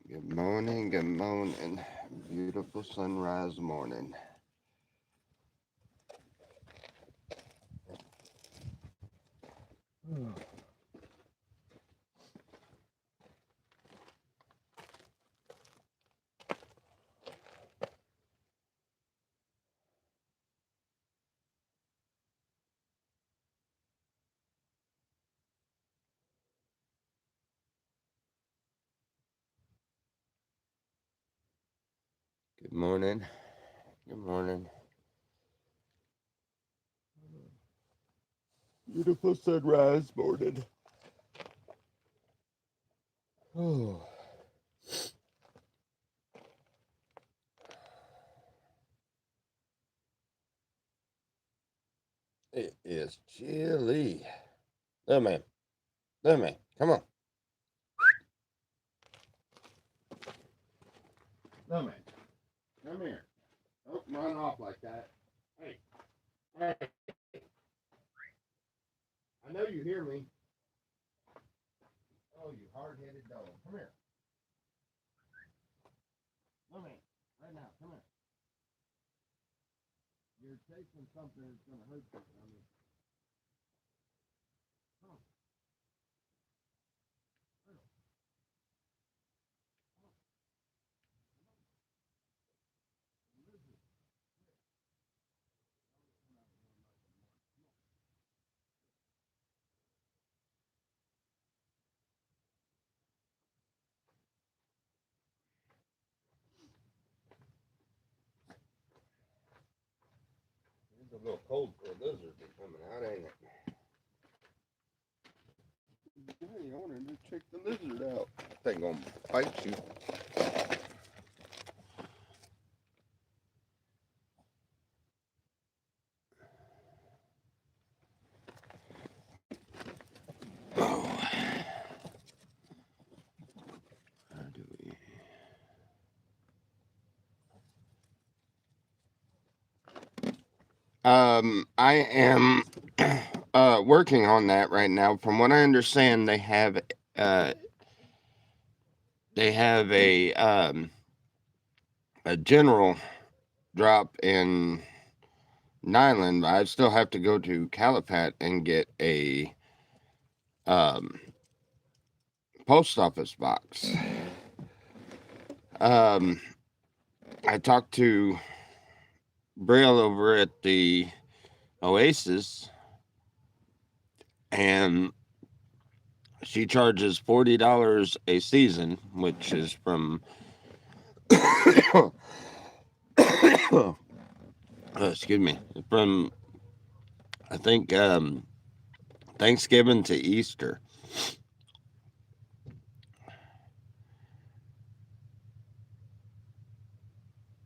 Good morning, good morning. Beautiful sunrise morning. Good morning. Good morning. Beautiful sunrise morning. Oh, it is chilly. No, man. No, man. Come on. No, man. Come here. Don't run off like that. Hey. Hey. I know you hear me. Oh, you hard-headed dog. Come here. No, man. Right now. Come here. You're chasing something that's going to hurt you. I mean, come on. It's a little cold for a lizard to be coming out, ain't it? Yeah, you wanted to check the lizard out. They gonna bite you. Oh, how do we? I am working on that right now. From what I understand, uh they have a general drop in Nyland. I still have to go to Calipat and get a um post office box. Um, I talked to Braille over at the Oasis, and she charges $40 a season, which is from excuse me, from I think Thanksgiving to Easter.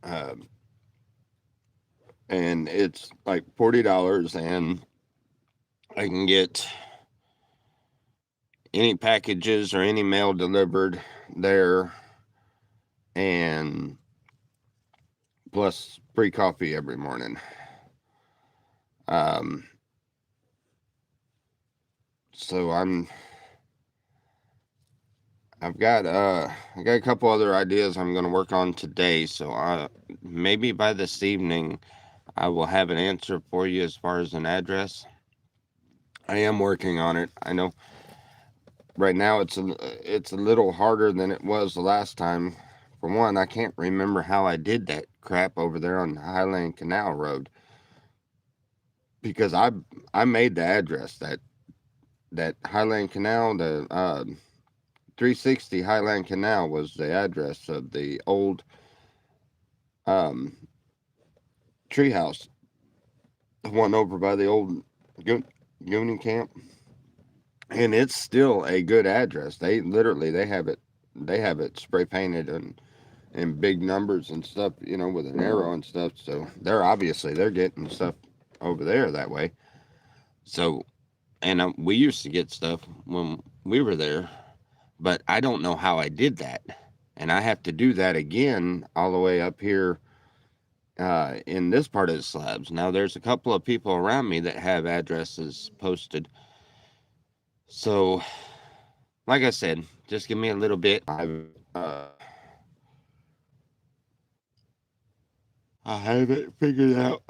Um, and it's like $40, and I can get any packages or any mail delivered there, and plus free coffee every morning. Um, so I got a couple other ideas I'm going to work on today. So maybe by this evening I will have an answer for you as far as an address. I am working on it. I know right now it's a little harder than it was the last time. For one, I can't remember how I did that crap over there on Highland Canal Road, because I made the address that Highland Canal, the 360 Highland Canal was the address of the old um, treehouse, the one over by the old Gooning camp, and it's still a good address. They have it spray painted and in big numbers and stuff, with an arrow and stuff. So they're getting stuff over there that way. So, and we used to get stuff when we were there, but I don't know how I did that, and I have to do that again all the way up here in this part of the slabs. Now, there's a couple of people around me that have addresses posted. So, like I said, just give me a little bit. I haven't figured out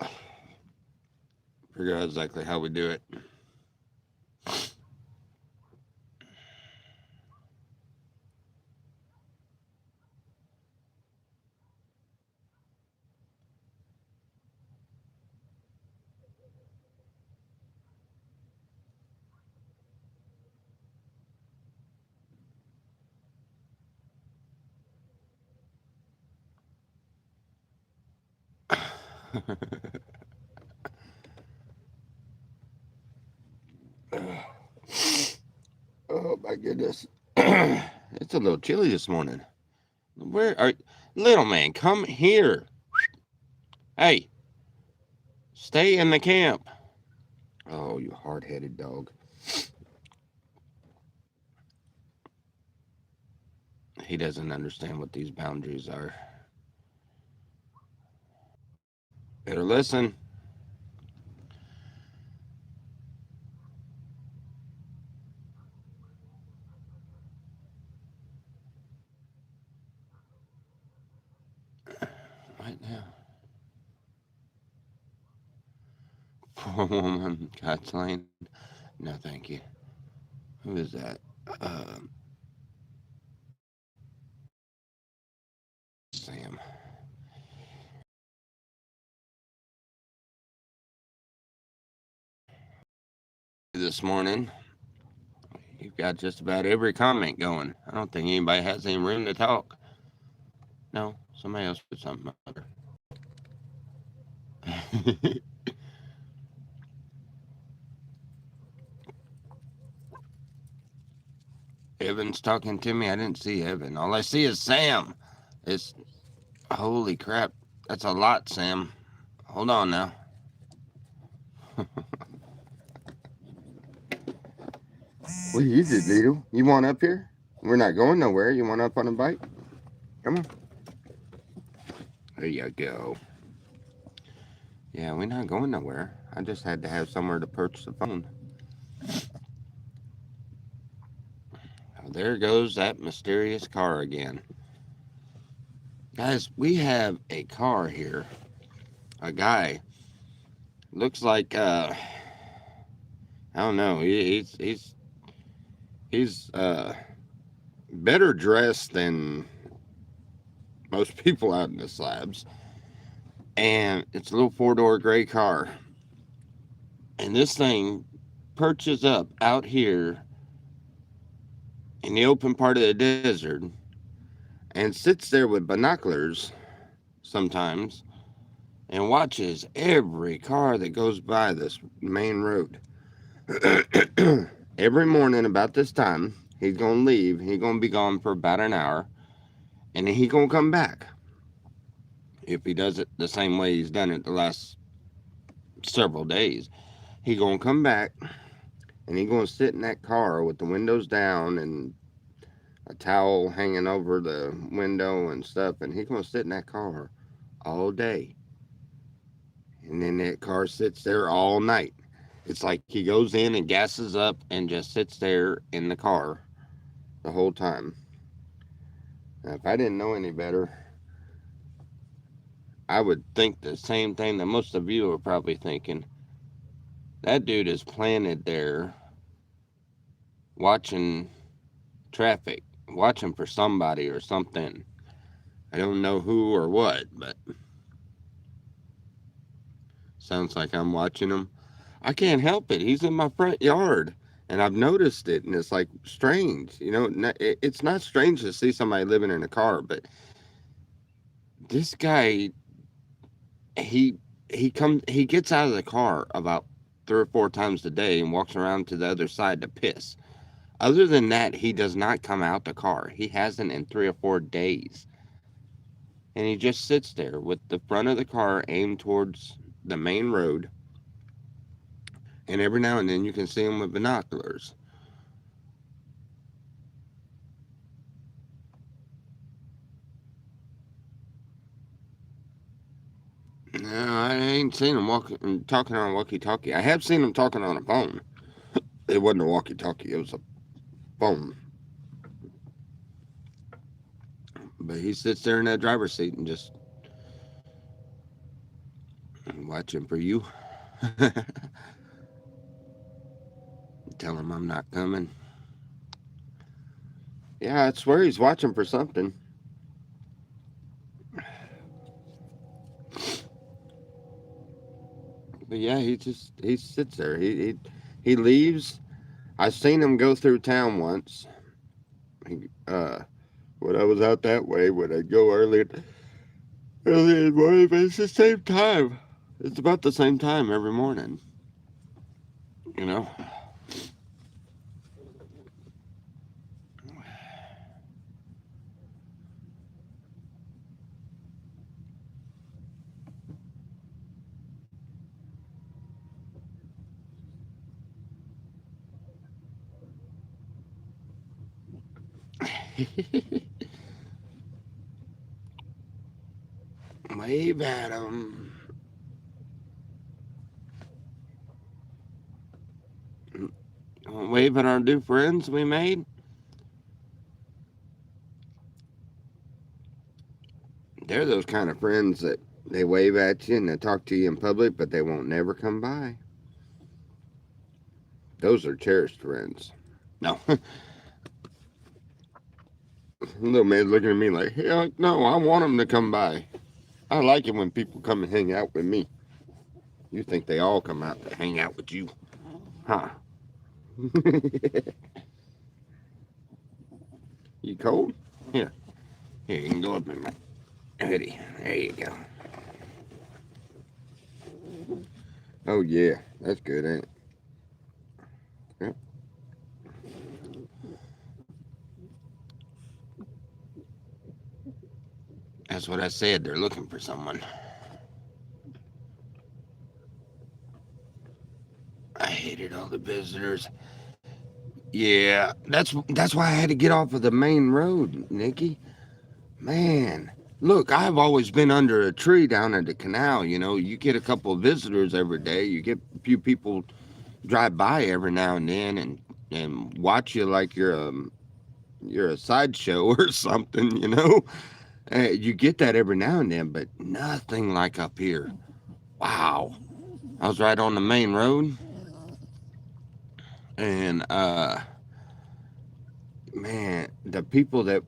exactly how we do it. Oh my goodness. It's a little chilly this morning. Where are little man? Come here. Hey, stay in the camp. Oh, you hard-headed dog. He doesn't understand what these boundaries are. Better listen. Right now. Poor woman got slain. No, thank you. Who is that? Uh, Sam. This morning, you've got just about every comment going. I don't think anybody has any room to talk. No, somebody else put something up there. Evan's talking to me. I didn't see Evan. All I see is Sam. It's holy crap. That's a lot, Sam. Hold on now. What is it, Beetle? You want up here? We're not going nowhere. You want up on a bike? Come on. There you go. Yeah, we're not going nowhere. I just had to have somewhere to perch the phone. Oh, there goes that mysterious car again. Guys, we have a car here. A guy. Looks like I don't know. He's better dressed than most people out in the slabs. And it's a little four-door gray car. And this thing perches up out here in the open part of the desert and sits there with binoculars sometimes and watches every car that goes by this main road. Every morning about this time, he's gonna leave. He's gonna be gone for about an hour, and then he's gonna come back. If he does it the same way he's done it the last several days, he gonna come back and he gonna sit in that car with the windows down and a towel hanging over the window and stuff, and he gonna sit in that car all day. And then that car sits there all night. It's like he goes in and gasses up and just sits there in the car the whole time. Now, if I didn't know any better, I would think the same thing that most of you are probably thinking. That dude is planted there watching traffic, watching for somebody or something. I don't know who or what, but sounds like I'm watching him. I can't help it. He's in my front yard, and I've noticed it, and it's like strange. You know, it's not strange to see somebody living in a car, but this guy, he he gets out of the car about 3 or 4 times a day and walks around to the other side to piss. Other than that, he does not come out the car. He hasn't in 3 or 4 days. And he just sits there with the front of the car aimed towards the main road. And every now and then you can see him with binoculars. No, I ain't seen him walking talking on a walkie-talkie. I have seen him talking on a phone. It wasn't a walkie-talkie. It was a phone. But he sits there in that driver's seat and just watching for you. Tell him I'm not coming. Yeah, I swear he's watching for something. But yeah, he sits there. He leaves. I've seen him go through town once. When I was out that way, when I go early in the morning, but it's the same time. It's about the same time every morning. You know. Wave at him. Wave at our new friends we made. They're those kind of friends that they wave at you and they talk to you in public, but they won't never come by. Those are cherished friends. No. Little man's looking at me like, hell no, I want them to come by. I like it when people come and hang out with me. You think they all come out to hang out with you? Huh? You cold? Here. Here, you can go up in my hoodie. There you go. Oh, yeah. That's good, ain't it? Yep. That's what I said. They're looking for someone. I hated all the visitors. Yeah, that's why I had to get off of the main road, Nikki. Man, look, I've always been under a tree down at the canal. You know, you get a couple of visitors every day. You get a few people drive by every now and then and watch you like you're a sideshow or something. You know, you get that every now and then, but nothing like up here. Wow, I was right on the main road, and man, the people that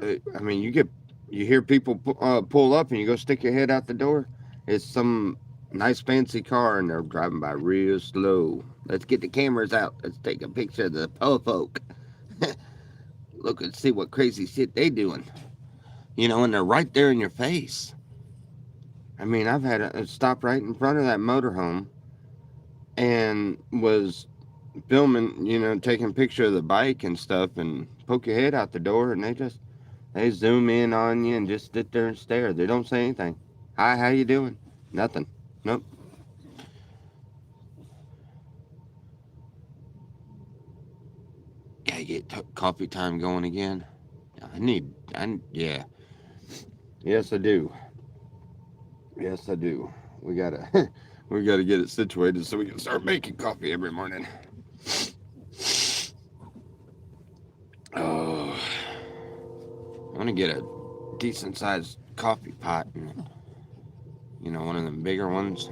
I mean, you hear people pull up and you go stick your head out the door. It's some nice fancy car and they're driving by real slow. Let's get the cameras out. Let's take a picture of the po folk. Look and see what crazy shit they doing. You know, and they're right there in your face. I mean, I've had a stop right in front of that motorhome and was filming, you know, taking a picture of the bike and stuff and poke your head out the door and they zoom in on you and just sit there and stare. They don't say anything. Hi, how you doing? Nothing. Nope. Gotta get coffee time going again. Yeah. Yes, I do. Yes, I do. We gotta, we gotta get it situated so we can start making coffee every morning. Oh, I want to get a decent sized coffee pot and, you know, one of them bigger ones,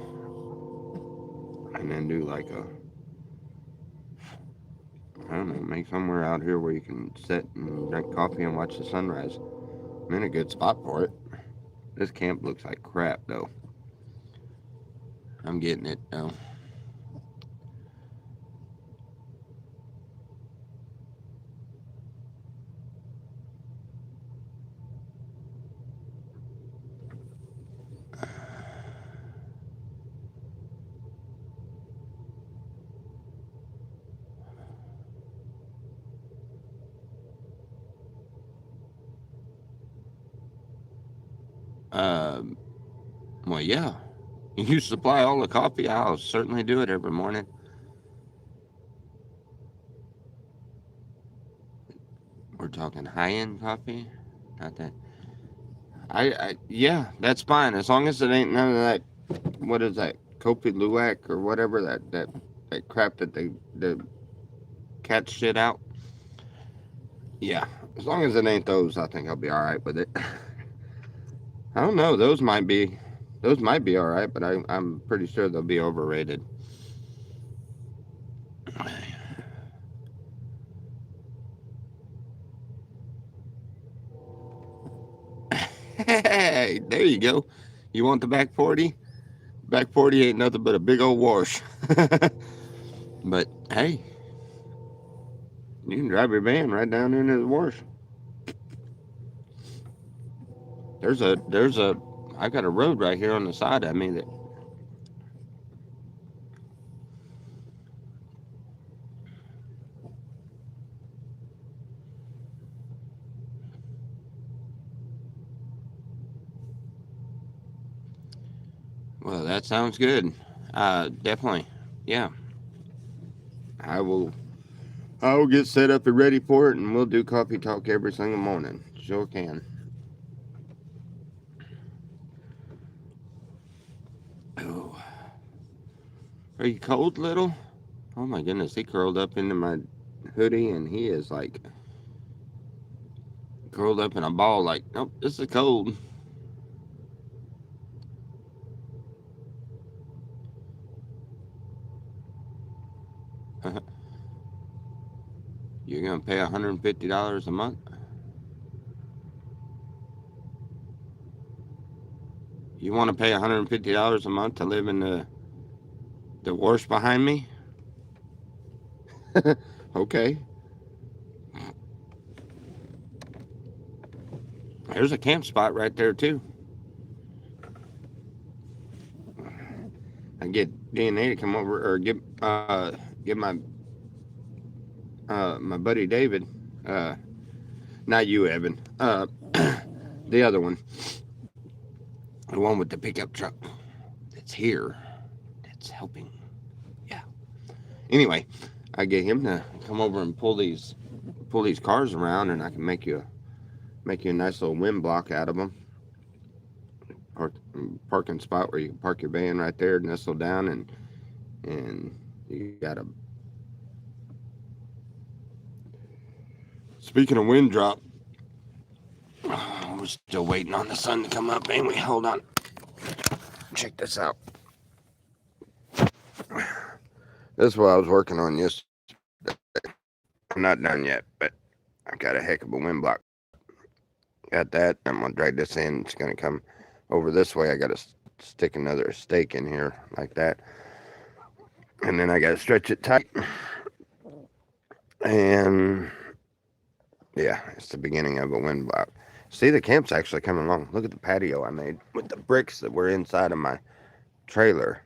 and then do like I don't know, make somewhere out here where you can sit and drink coffee and watch the sunrise. I'm in a good spot for it. This camp looks like crap, though. I'm getting it, though. Um, well, yeah. You supply all the coffee, I'll certainly do it every morning. We're talking high end coffee, not that. Yeah, that's fine as long as it ain't none of that. What is that? Kopi Luwak or whatever that crap that the cat shit out. Yeah, as long as it ain't those, I think I'll be all right with it. I don't know. Those might be all right, but I'm pretty sure they'll be overrated. Hey, there you go. You want the back 40? Back 40 ain't nothing but a big old wash. But hey, you can drive your van right down into the wash. There's a I got a road right here on the side of me that. Well, that sounds good. Definitely. Yeah, I will. I will get set up and ready for it, and we'll do coffee talk every single morning. Sure can. Oh, are you cold, little? Oh my goodness, he curled up into my hoodie, and he is like curled up in a ball. Like, nope, this is cold. You're gonna pay $150 a month. You want to pay $150 a month to live in the wash behind me? Okay. There's a camp spot right there too. I get DNA to come over or get my buddy David. Uh, Not you, Evan. The other one, the one with the pickup truck. That's here. That's helping. Yeah. Anyway, I get him to come over and pull these cars around, and I can make you a nice little wind block out of them. Or parking spot where you can park your van right there, nestle down, and you got a. Speaking of wind drop, we're still waiting on the sun to come up, ain't we? Hold on. Check this out. This is what I was working on yesterday. I'm not done yet, but I've got a heck of a wind block. Got that. I'm gonna drag this in. It's gonna come over this way. I gotta stick another stake in here like that, and then I gotta stretch it tight. And yeah, it's the beginning of a wind block. See, the camp's actually coming along. Look at the patio I made with the bricks that were inside of my trailer.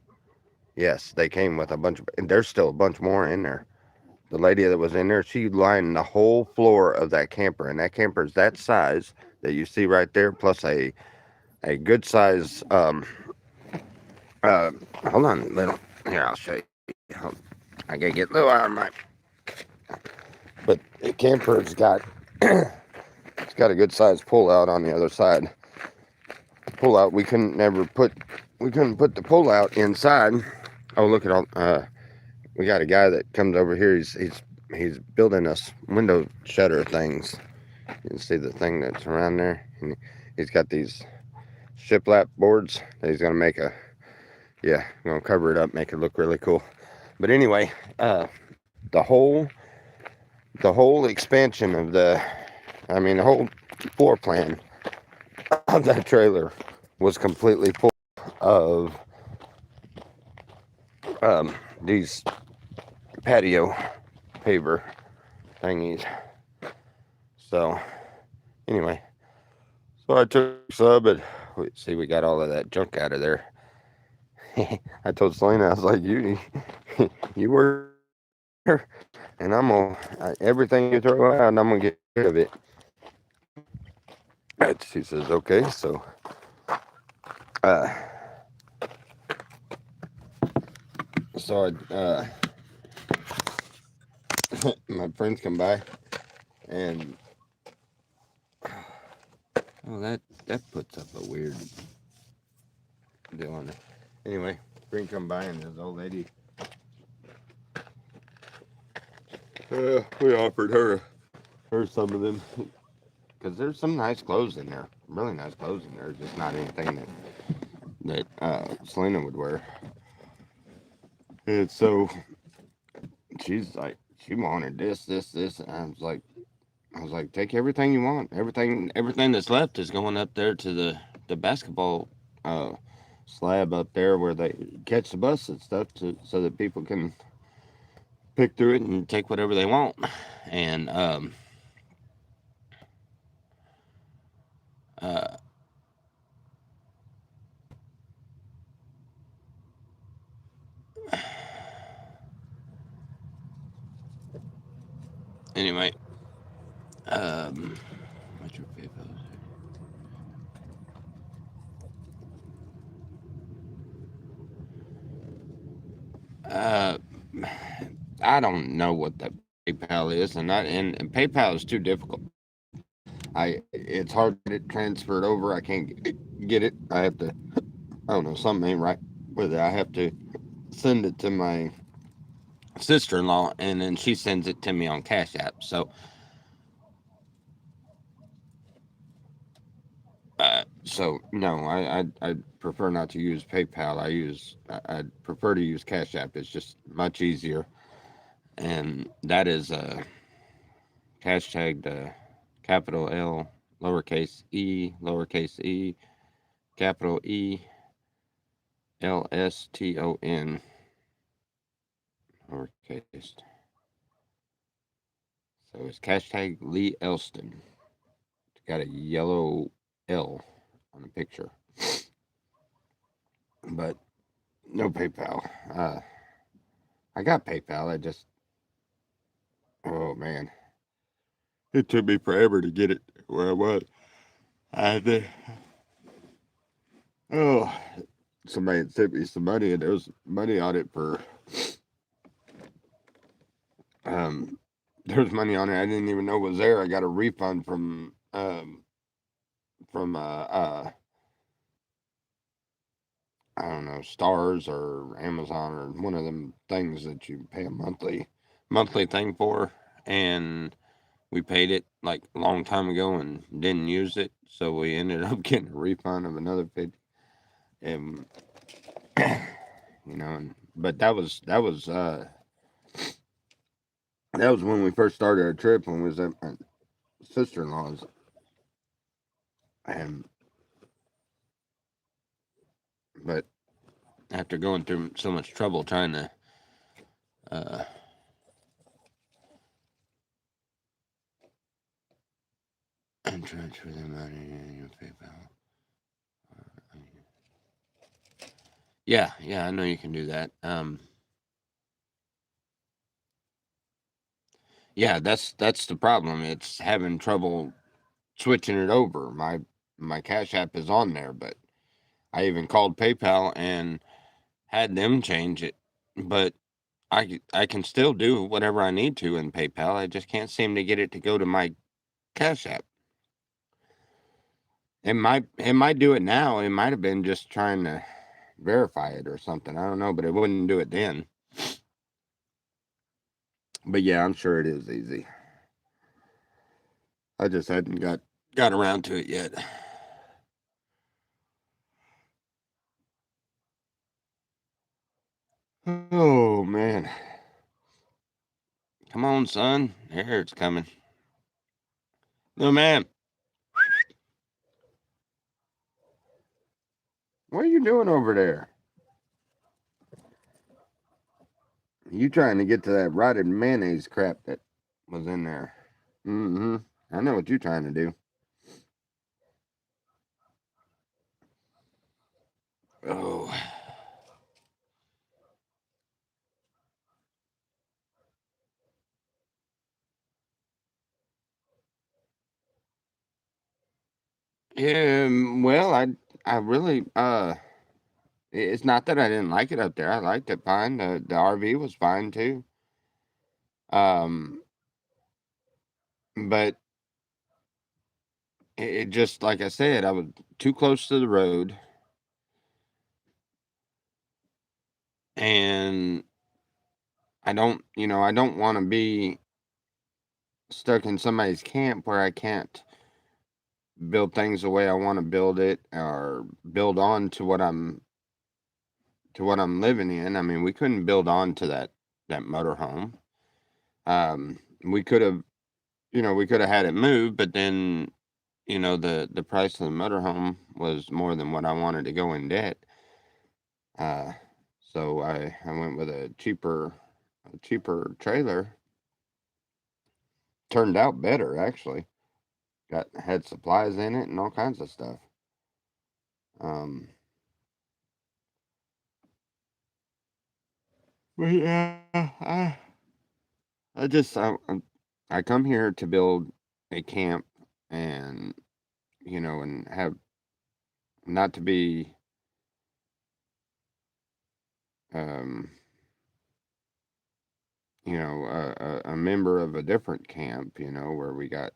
Yes, they came with a bunch of, and there's still a bunch more in there. The lady that was in there, she lined the whole floor of that camper, and that camper is that size that you see right there, plus a good size. Uh, Hold on, little. Here, I'll show you. I gotta get Lou out of my. But the camper's got it's got a good size pull out on the other side. Pull out. We couldn't put the pull out inside. Oh, look at all. We got a guy that comes over here. He's building us window shutter things. You can see the thing that's around there. And he's got these shiplap boards that he's gonna make gonna cover it up, make it look really cool. But anyway, the whole expansion of the whole floor plan of that trailer was completely full of these patio paver thingies. So anyway, so I took some, but see, we got all of that junk out of there. I told Selena, I was like, you work here, and everything you throw out, I'm gonna get rid of it. And she says, okay. So, uh, my friends come by, and oh, that puts up a weird deal on it. Anyway, Green come by and this old lady. We offered her some of them because there's some nice clothes in there, really nice clothes in there. Just not anything that Selena would wear. And so she's like, she wanted this, and I was like, take everything you want. Everything that's left is going up there to the basketball uh, slab up there where they catch the bus and stuff, so that people can pick through it and take whatever they want. And uh, anyway, what's your favorite? Uh, I don't know what the PayPal is, and PayPal is too difficult. It's hard to get it transferred over. I can't get it. I have to. I don't know. Something ain't right with it. I have to send it to my sister-in-law, and then she sends it to me on Cash App. So no, I prefer not to use PayPal. I prefer to use Cash App. It's just much easier, and that is hashtag capital L, lowercase e, capital E, LSTON, lowercase. So it's hashtag Lee Elston. It's got a yellow L on the picture, but no PayPal. I got PayPal. Oh man, it took me forever to get it where I was. I had to, oh, somebody had sent me some money, and there was money on it for, um, there was money on it I didn't even know was there. I got a refund from I don't know, Stars or Amazon or one of them things that you pay a monthly thing for, and we paid it like a long time ago and didn't use it, so we ended up getting a refund of another 50. And but that was when we first started our trip, when we was at my sister-in-law's, and but after going through so much trouble trying to uh, and transfer the money in your PayPal. Yeah, I know you can do that. Yeah, that's the problem. It's having trouble switching it over. My Cash App is on there, but I even called PayPal and had them change it. But I can still do whatever I need to in PayPal. I just can't seem to get it to go to my Cash App. It might do it now. It might have been just trying to verify it or something. I don't know, but it wouldn't do it then. But yeah, I'm sure it is easy. I just hadn't got around to it yet. Oh man. Come on, son. Here it's coming. No man. What are you doing over there? You trying to get to that rotted mayonnaise crap that was in there. Mm-hmm. I know what you're trying to do. Oh. Yeah, well, I really it's not that I didn't like it up there. I liked it fine. The RV was fine too. Um but it just, like I said, I was too close to the road, and I don't want to be stuck in somebody's camp where I can't build things the way I want to build it, or build on to what I'm living in. I mean, we couldn't build on to that motorhome. We could have, we could have had it moved, but then, the price of the motorhome was more than what I wanted to go in debt. Uh, so I went with a cheaper trailer. Turned out better, actually. Had supplies in it and all kinds of stuff. Um, but yeah, I come here to build a camp, and and have, not to be, um a member of a different camp, where we got,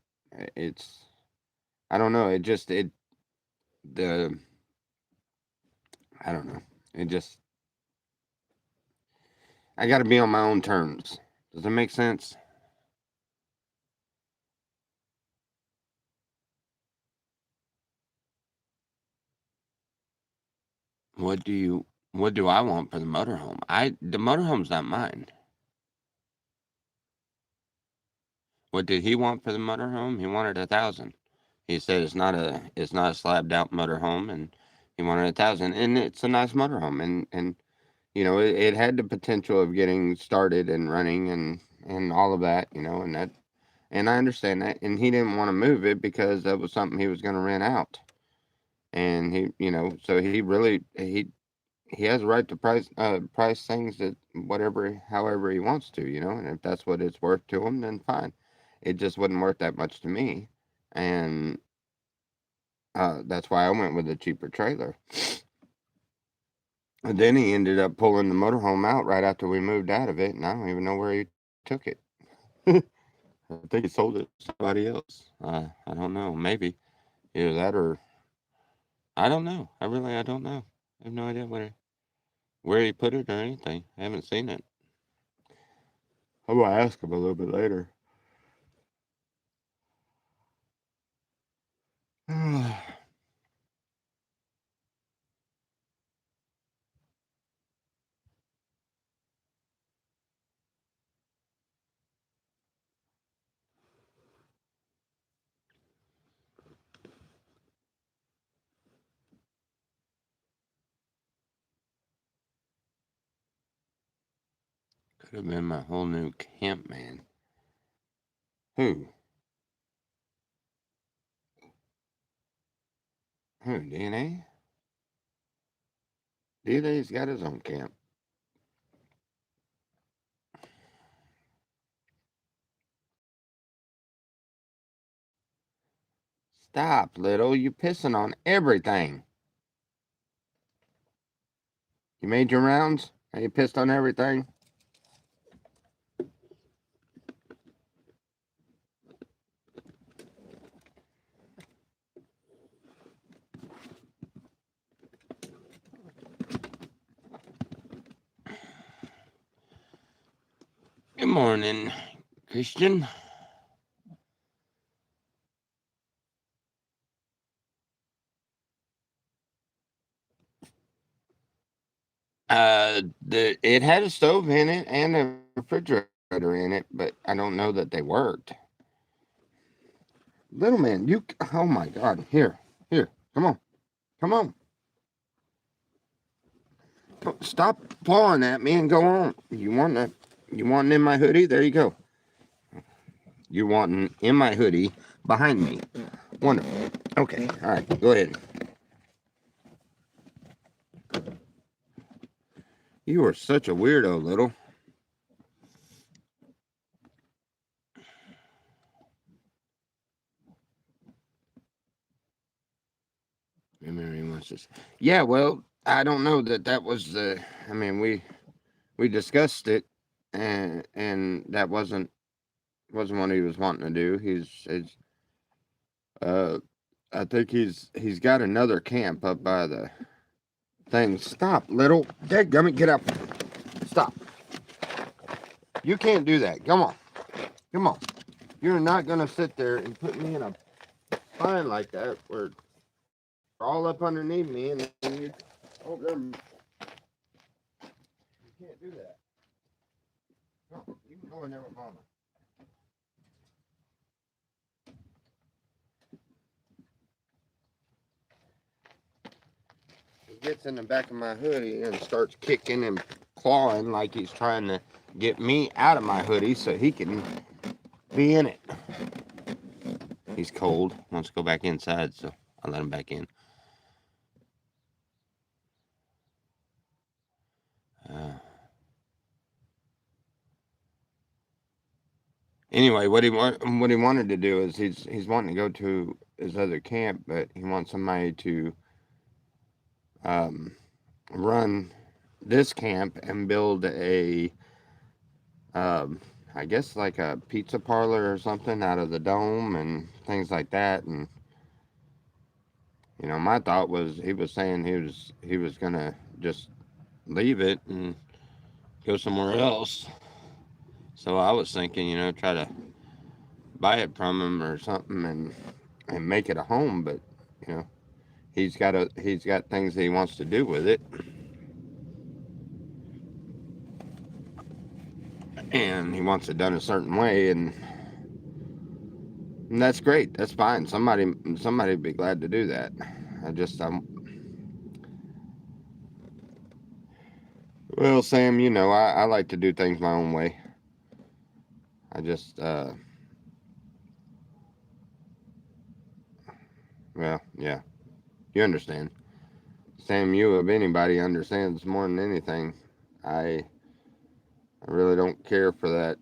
it's, I don't know, the I don't know, it just, I got to be on my own terms. Does that make sense? What do you what do I want for the motorhome? The motorhome's not mine. What did he want for the motorhome? He wanted 1,000. He said it's not a slabbed out motorhome, and he wanted 1,000, and it's a nice motorhome, and it had the potential of getting started and running, and all of that, and I understand that, and he didn't want to move it because that was something he was going to rent out, and so he has a right to price things at whatever, however he wants to, and if that's what it's worth to him, then fine. It just wasn't worth that much to me, and that's why I went with a cheaper trailer. And then he ended up pulling the motorhome out right after we moved out of it, and I don't even know where he took it. I think he sold it to somebody else. I don't know. Maybe either that, or I don't know. I don't know. I have no idea where he put it or anything. I haven't seen it. I'm gonna ask him a little bit later. Could have been my whole new camp man. Who? Who? DNA? DNA's got his own camp. Stop, little. You pissing on everything. You made your rounds and you pissed on everything. Good morning, Christian. It had a stove in it and a refrigerator in it, but I don't know that they worked. Little man, oh my God, here, come on, come on. Stop pawing at me and go on. You want in my hoodie? There you go. You want in my hoodie behind me. Wonderful. Okay, all right, go ahead. You are such a weirdo, little. Memory wants this. Yeah, well, I don't know that was the. I mean, we discussed it, and that wasn't what he was wanting to do. He's uh I think he's got another camp up by the thing. Stop, little dadgummit, get up. Stop. You can't do that. Come on. Come on. You're not gonna sit there and put me in a bind like that where you're all up underneath me and then you oh you can't do that. No, you can go in there with mama. He gets in the back of my hoodie and starts kicking and clawing like he's trying to get me out of my hoodie so he can be in it. He's cold. Wants to go back inside, so I let him back in. Anyway, what he wanted to do is he's wanting to go to his other camp, but he wants somebody to run this camp and build a I guess like a pizza parlor or something out of the dome and things like that. And you know, my thought was he was saying he was gonna just leave it and go somewhere else. So I was thinking, you know, try to buy it from him or something and make it a home. But you know, he's got things that he wants to do with it, and he wants it done a certain way, and that's great. That's fine. Somebody'd be glad to do that. Well, Sam, you know, I like to do things my own way. I just, well, yeah, you understand. Sam, you of anybody understands more than anything. I really don't care for that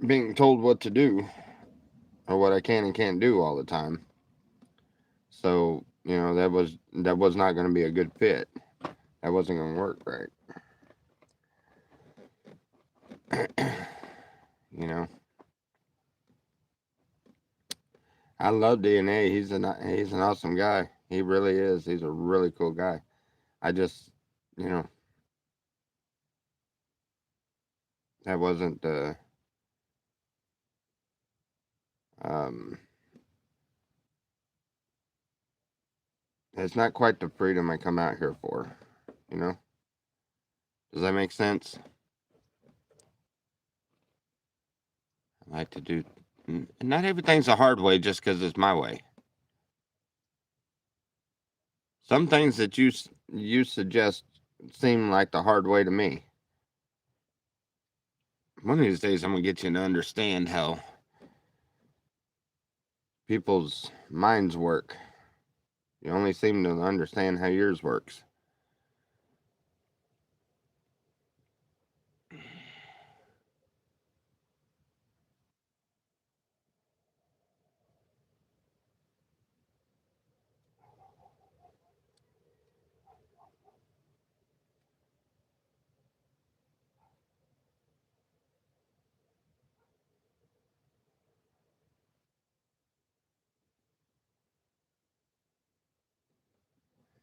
being told what to do or what I can and can't do all the time. So, you know, that was not going to be a good fit. That wasn't going to work right. You know, I love DNA. He's an awesome guy. He really is. He's a really cool guy. I just, you know, that wasn't um it's not quite the freedom I come out here for, you know? Does that make sense? I like to do not everything's a hard way just because it's my way. Some things that you suggest seem like the hard way to me. One of these days I'm gonna get you to understand how people's minds work. You only seem to understand how yours works.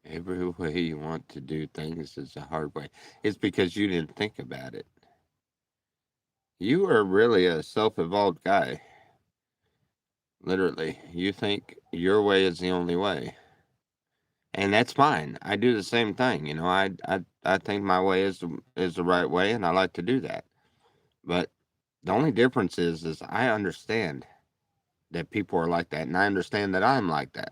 Every way you want to do things is a hard way. It's because you didn't think about it. You are really a self-evolved guy. Literally, you think your way is the only way, and that's fine. I do the same thing. You know, I think my way is the right way, and I like to do that. But the only difference is I understand that people are like that, and I understand that I'm like that.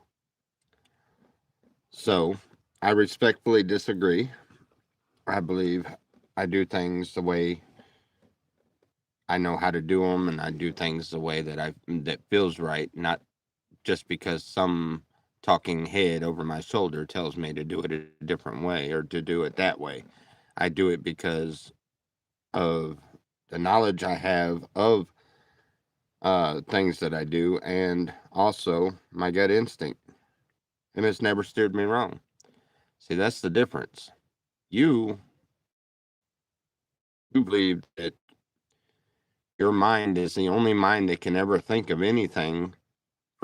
So I respectfully disagree. I believe I do things the way I know how to do them, and I do things the way that feels right, not just because some talking head over my shoulder tells me to do it a different way or to do it that way. I do it because of the knowledge I have of things that I do, and also my gut instinct, and it's never steered me wrong. See, that's the difference. You believe that your mind is the only mind that can ever think of anything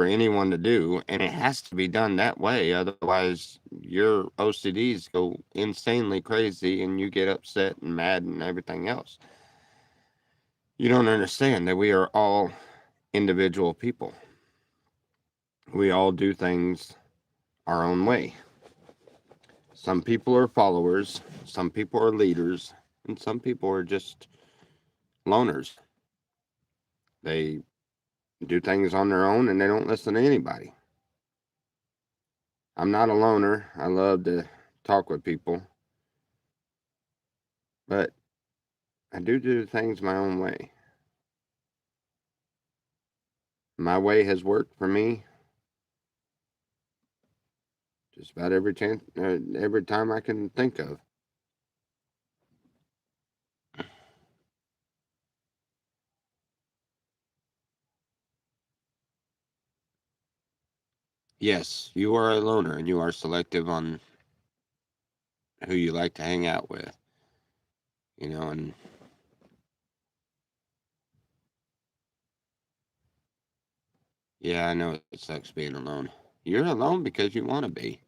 for anyone to do, and it has to be done that way. Otherwise, your OCDs go insanely crazy and you get upset and mad and everything else. You don't understand that we are all individual people. We all do things our own way. Some people are followers, some people are leaders, and some people are just loners. They do things on their own and they don't listen to anybody. I'm not a loner. I love to talk with people, but I do things my own way. My way has worked for me just about every time I can think of. Yes, you are a loner and you are selective on who you like to hang out with, and yeah, I know it sucks being alone. You're alone because you want to be.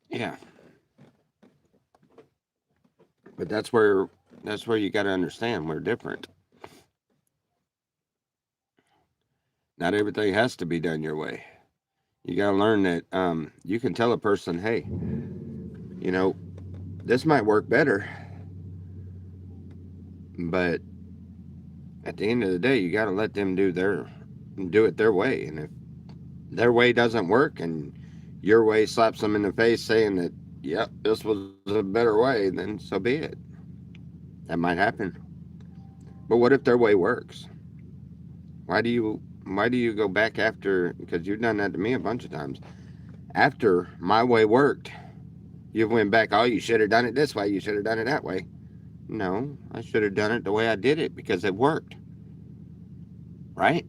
Yeah, but that's where you got to understand we're different. Not everything has to be done your way. You got to learn that you can tell a person, hey, you know, this might work better, but at the end of the day, you got to let them do it their way. And if their way doesn't work and your way slaps them in the face saying that, yep, this was a better way, then so be it. That might happen. But what if their way works? Why do you go back after, because you've done that to me a bunch of times. After my way worked, you went back, oh, you should have done it this way, you should have done it that way. No, I should have done it the way I did it because it worked, right?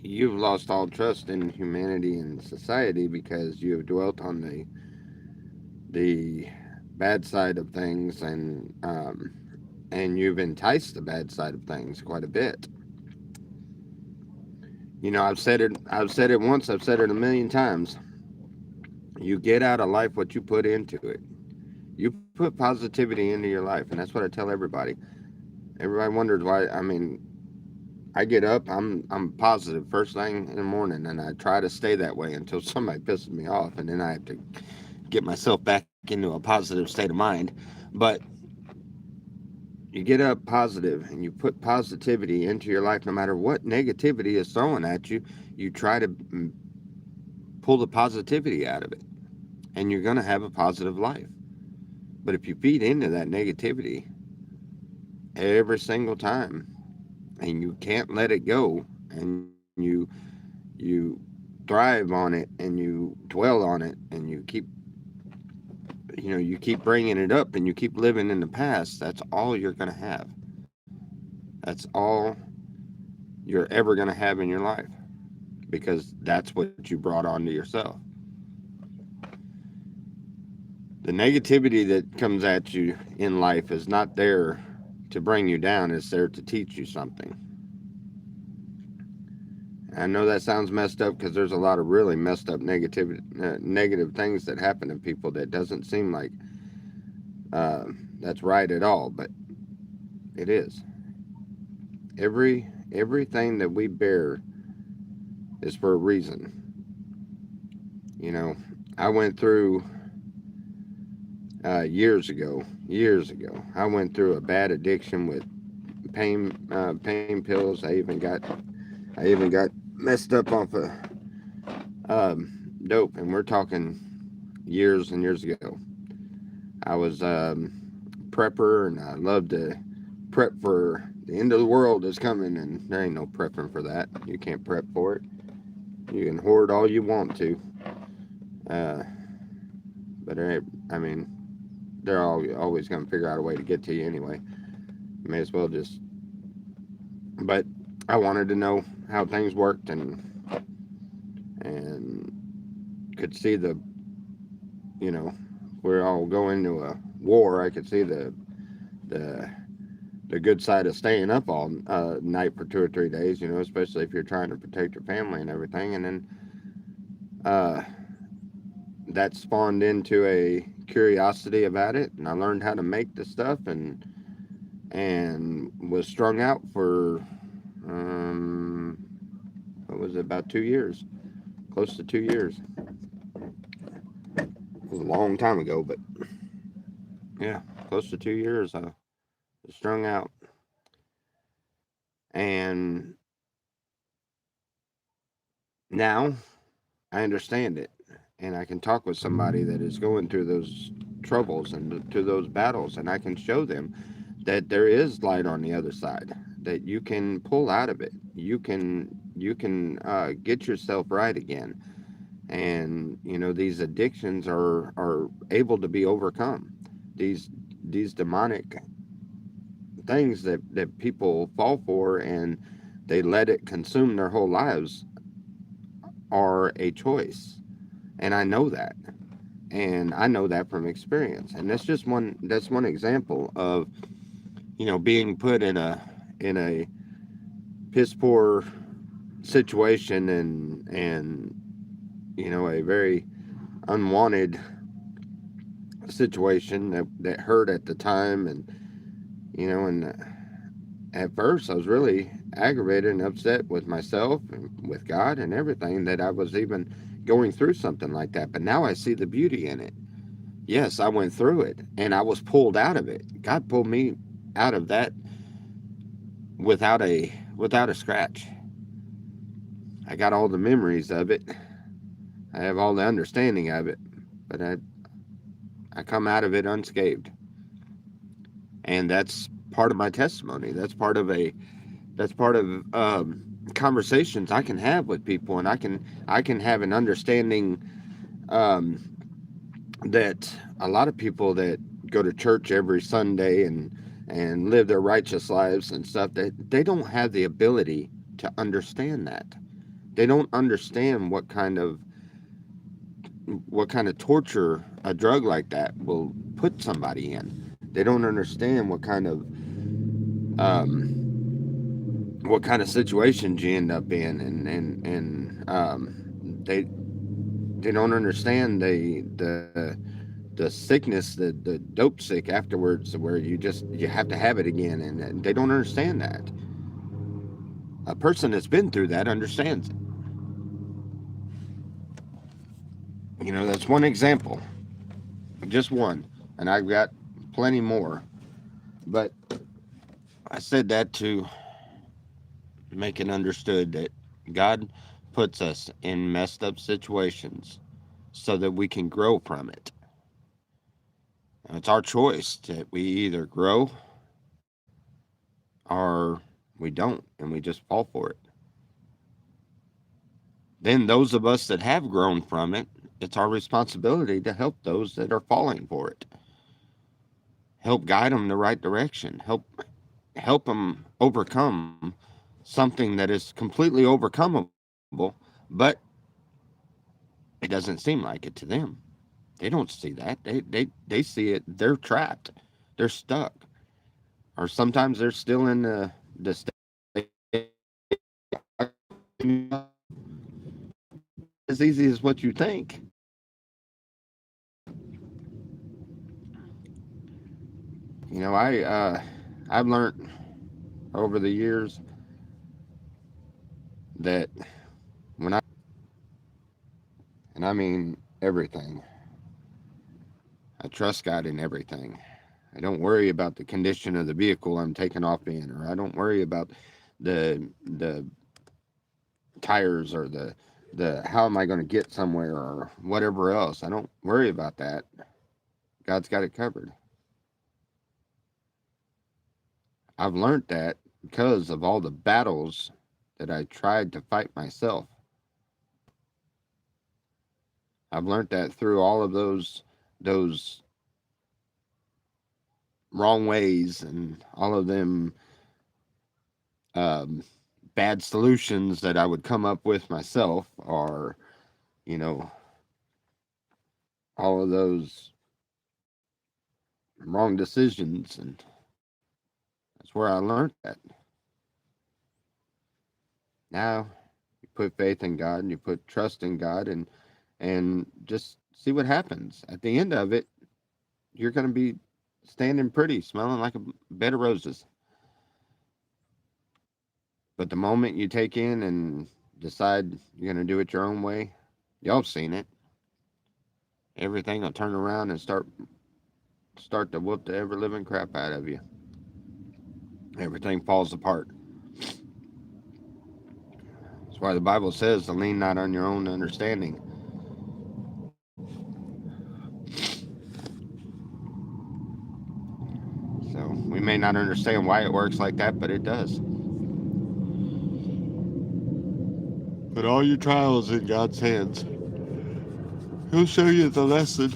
You've lost all trust in humanity and society because you have dwelt on the bad side of things, and you've enticed the bad side of things quite a bit. I've said it once, I've said it a million times. You get out of life what you put into it. You put positivity into your life, and that's what I tell everybody. Everybody wonders why. I mean, I get up, I'm positive first thing in the morning, and I try to stay that way until somebody pisses me off, and then I have to get myself back into a positive state of mind. But you get up positive and you put positivity into your life, no matter what negativity is thrown at you. You try to pull the positivity out of it, and you're going to have a positive life. But if you feed into that negativity every single time and you can't let it go, and you thrive on it and you dwell on it and you keep bringing it up and you keep living in the past, that's all you're going to have. That's all you're ever going to have in your life, because that's what you brought onto yourself. The negativity that comes at you in life is not there to bring you down, it's there to teach you something. I know that sounds messed up because there's a lot of really messed up negative things that happen to people that doesn't seem like uh, that's right at all, but it is. Everything that we bear is for a reason. You know, I went through years ago. I went through a bad addiction with pain pills. I even got messed up off of dope, and we're talking years and years ago. I was prepper, and I loved to prep for the end of the world is coming, and there ain't no prepping for that. You can't prep for it. You can hoard all you want to, uh, but I mean, they're always going to figure out a way to get to you anyway. You may as well just. But I wanted to know how things worked, and could see the, we're all going to a war. I could see the the good side of staying up all night for 2 or 3 days, especially if you're trying to protect your family and everything. And then uh, that spawned into a curiosity about it, and I learned how to make the stuff, and was strung out for what was it, about 2 years, close to 2 years. It was a long time ago, but yeah, close to 2 years. I was strung out, and now I understand it, and I can talk with somebody that is going through those troubles and to those battles, and I can show them that there is light on the other side, that you can pull out of it. You can get yourself right again, and these addictions are able to be overcome. These demonic things that people fall for, and they let it consume their whole lives, are a choice, and I know that from experience. And that's one example of being put in a piss poor situation, and a very unwanted situation that hurt at the time. And at first I was really aggravated and upset with myself and with God and everything, that I was even going through something like that. But now I see the beauty in it. Yes, I went through it, and I was pulled out of it. God pulled me out of that without a scratch. I got all the memories of it. I have all the understanding of it, but I come out of it unscathed. And that's part of my testimony. That's part of conversations I can have with people, and I can have an understanding, um, that a lot of people that go to church every Sunday and live their righteous lives and stuff, that they don't have the ability to understand that. They don't understand what kind of torture a drug like that will put somebody in. They don't understand what kind of situations you end up in, and they don't understand the sickness, the dope sick afterwards, where you have to have it again, and they don't understand that. A person that's been through that understands it. That's one example, just one, and I've got plenty more. But I said that to make it understood that God puts us in messed up situations so that we can grow from it. And it's our choice that we either grow or we don't, and we just fall for it. Then those of us that have grown from it, it's our responsibility to help those that are falling for it. Help guide them in the right direction. Help them overcome something that is completely overcomable, but it doesn't seem like it to them. They don't see that. They see it. They're trapped. They're stuck, or sometimes they're still in the state as easy as what you think. I've learned over the years that when I, and I mean everything, I trust God in everything. I don't worry about the condition of the vehicle I'm taking off in, or I don't worry about the tires, or the how am I going to get somewhere, or whatever else. I don't worry about that. God's got it covered. I've learned that because of all the battles that I tried to fight myself. I've learned that through all of those wrong ways and all of them um, bad solutions that I would come up with myself, or you know, all of those wrong decisions, and that's where I learned that. Now you put faith in God and you put trust in God, and just see what happens. At the end of it, you're going to be standing pretty, smelling like a bed of roses. But the moment you take in and decide you're going to do it your own way, y'all have seen it. Everything will turn around and start to whoop the ever living crap out of you. Everything falls apart. That's why the Bible says to lean not on your own understanding. So we may not understand why it works like that, but it does. Put all your trials in God's hands. He'll show you the lesson.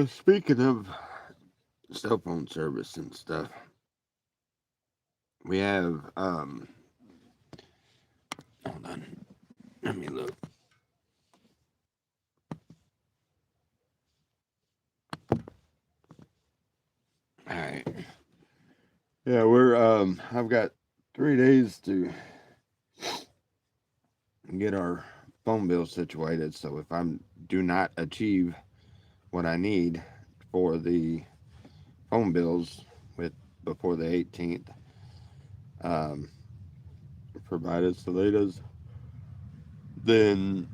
Speaking of cell phone service and stuff, we have hold on, let me look. All right. Yeah, we're I've got 3 days to get our phone bill situated. So if I do not achieve what I need for the phone bills with before the 18th, um, provided Saletas, then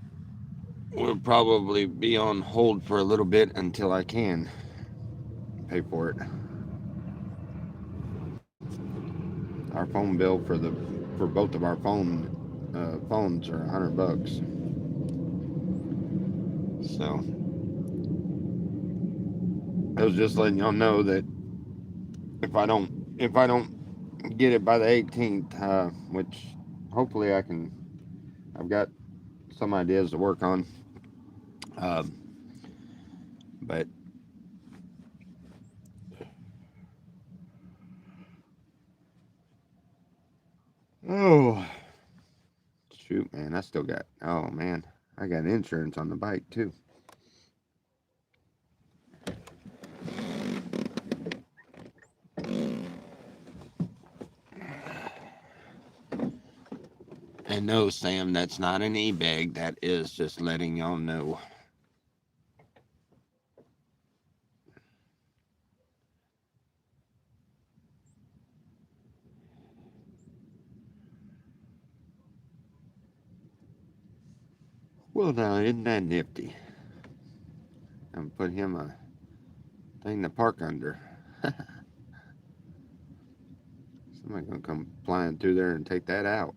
we'll probably be on hold for a little bit until I can pay for it. Our phone bill for both of our phones are $100. So I was just letting y'all know that if I don't get it by the 18th, which hopefully I can, I've got some ideas to work on. Um, but oh shoot, man, I still got. Oh man, I got insurance on the bike too. And no, Sam, that's not an e-bag. That is just letting y'all know. Well, now isn't that nifty? I'm put him a thing to park under. Somebody gonna come flying through there and take that out.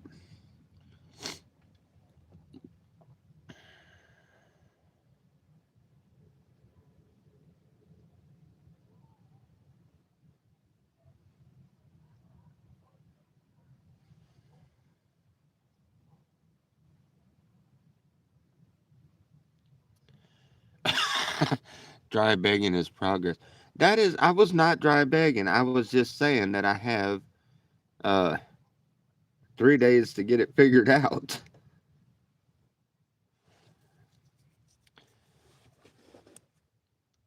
Dry begging is progress. That is, I was not dry begging. I was just saying that I have uh 3 days to get it figured out.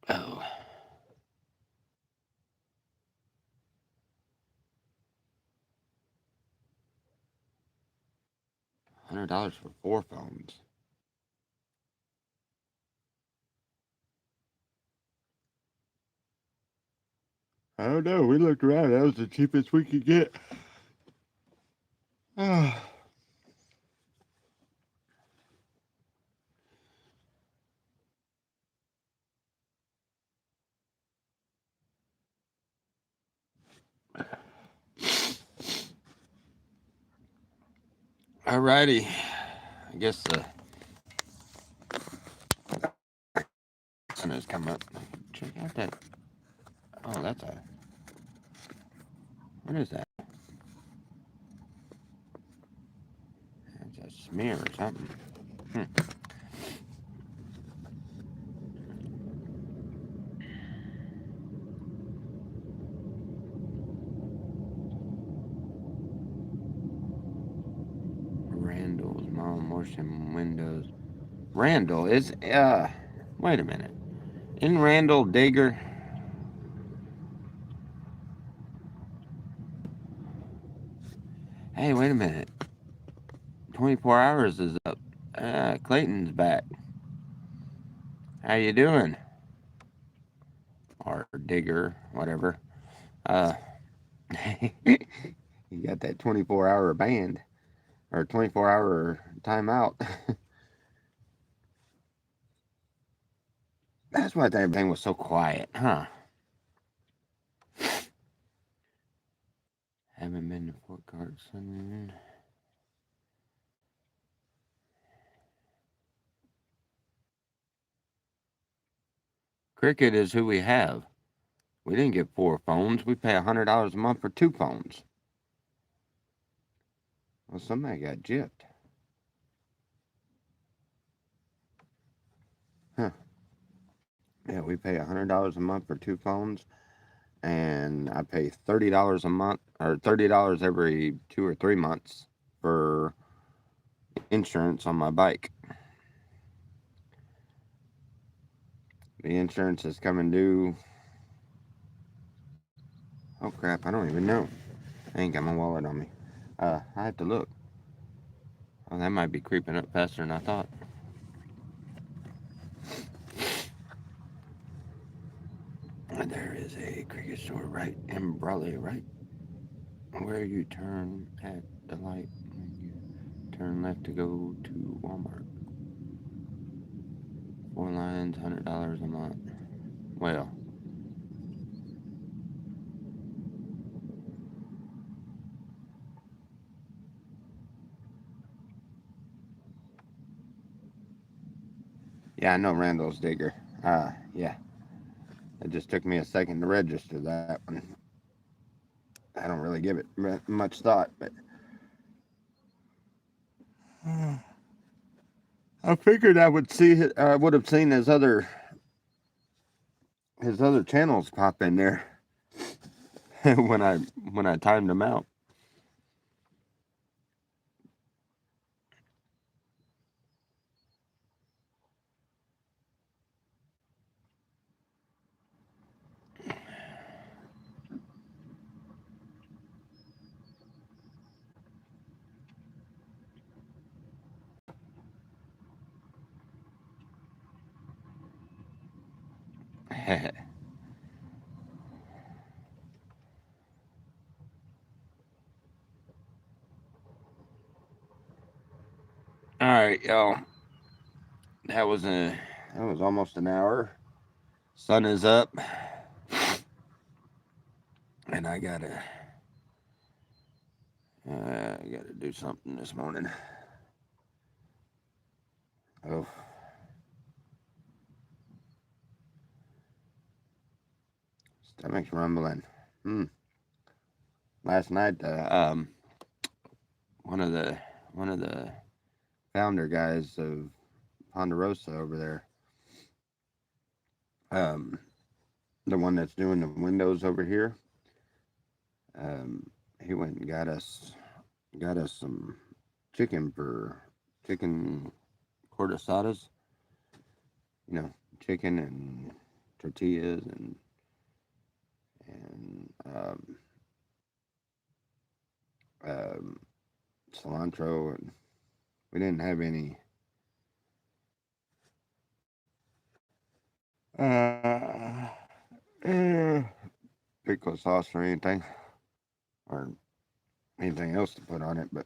Oh, $100 for 4 phones. I don't know. We looked around. That was the cheapest we could get. Alrighty. I guess the sun has come up. Check out that. Oh, that's a. What is that? That's a smear or something. Randall's mom washing windows. Randall is. Wait a minute. Isn't Randall Digger? Hey, wait a minute. 24 hours is up. Clayton's back. How you doing? Or Digger, whatever. Uh, you got that 24-hour band or 24-hour timeout. That's why everything was so quiet, huh? Haven't been to Fort Carson. Cricket is who we have. We didn't get 4 phones. We pay $100 a month for 2 phones. Well, somebody got gypped. Huh. Yeah, we pay $100 a month for 2 phones, and I pay $30 a month or $30 every 2 or 3 months for insurance on my bike. The insurance is coming due. Oh crap! I don't even know. I ain't got my wallet on me. I have to look. Oh, that might be creeping up faster than I thought. And there is a Cricket store right in Brawley, right where you turn at the light when you turn left to go to Walmart. 4 lines, $100 a month. Well, yeah, I know Randall's Digger. Yeah. It just took me a second to register that one. I don't really give it much thought, but I figured I would see. I would have seen his other channels pop in there when I timed them out. All right, y'all. That was almost an hour. Sun is up, and I gotta do something this morning. Oh, stomach's rumbling. Last night, one of the founder guys of Ponderosa over there, um, the one that's doing the windows over here, um, he went and got us some chicken cortasadas, chicken and tortillas and cilantro, and We didn't have any uh, uh pickle sauce or anything, or anything else to put on it, but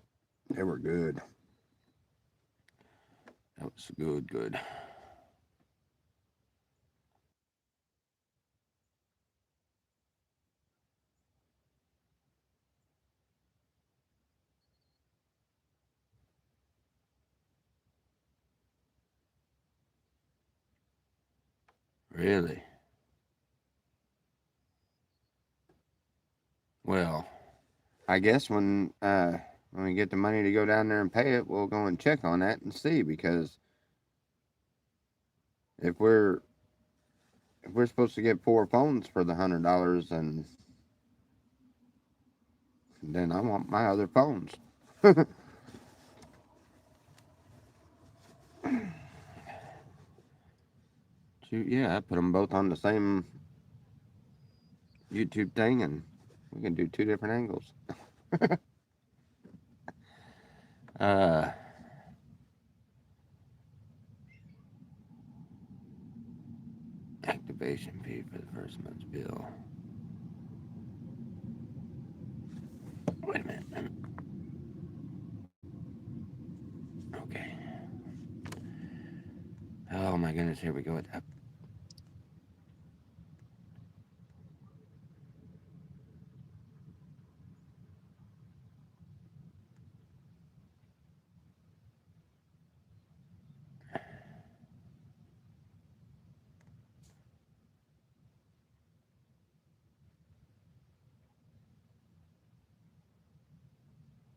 they were good. That was good. Really? Well, I guess when we get the money to go down there and pay it, we'll go and check on that and see, because if we're supposed to get 4 phones for the $100, and then I want my other phones. Yeah, I put them both on the same YouTube thing, and we can do 2 different angles. uh, Activation fee for the first month's bill. Wait a minute. Okay. Oh my goodness, here we go.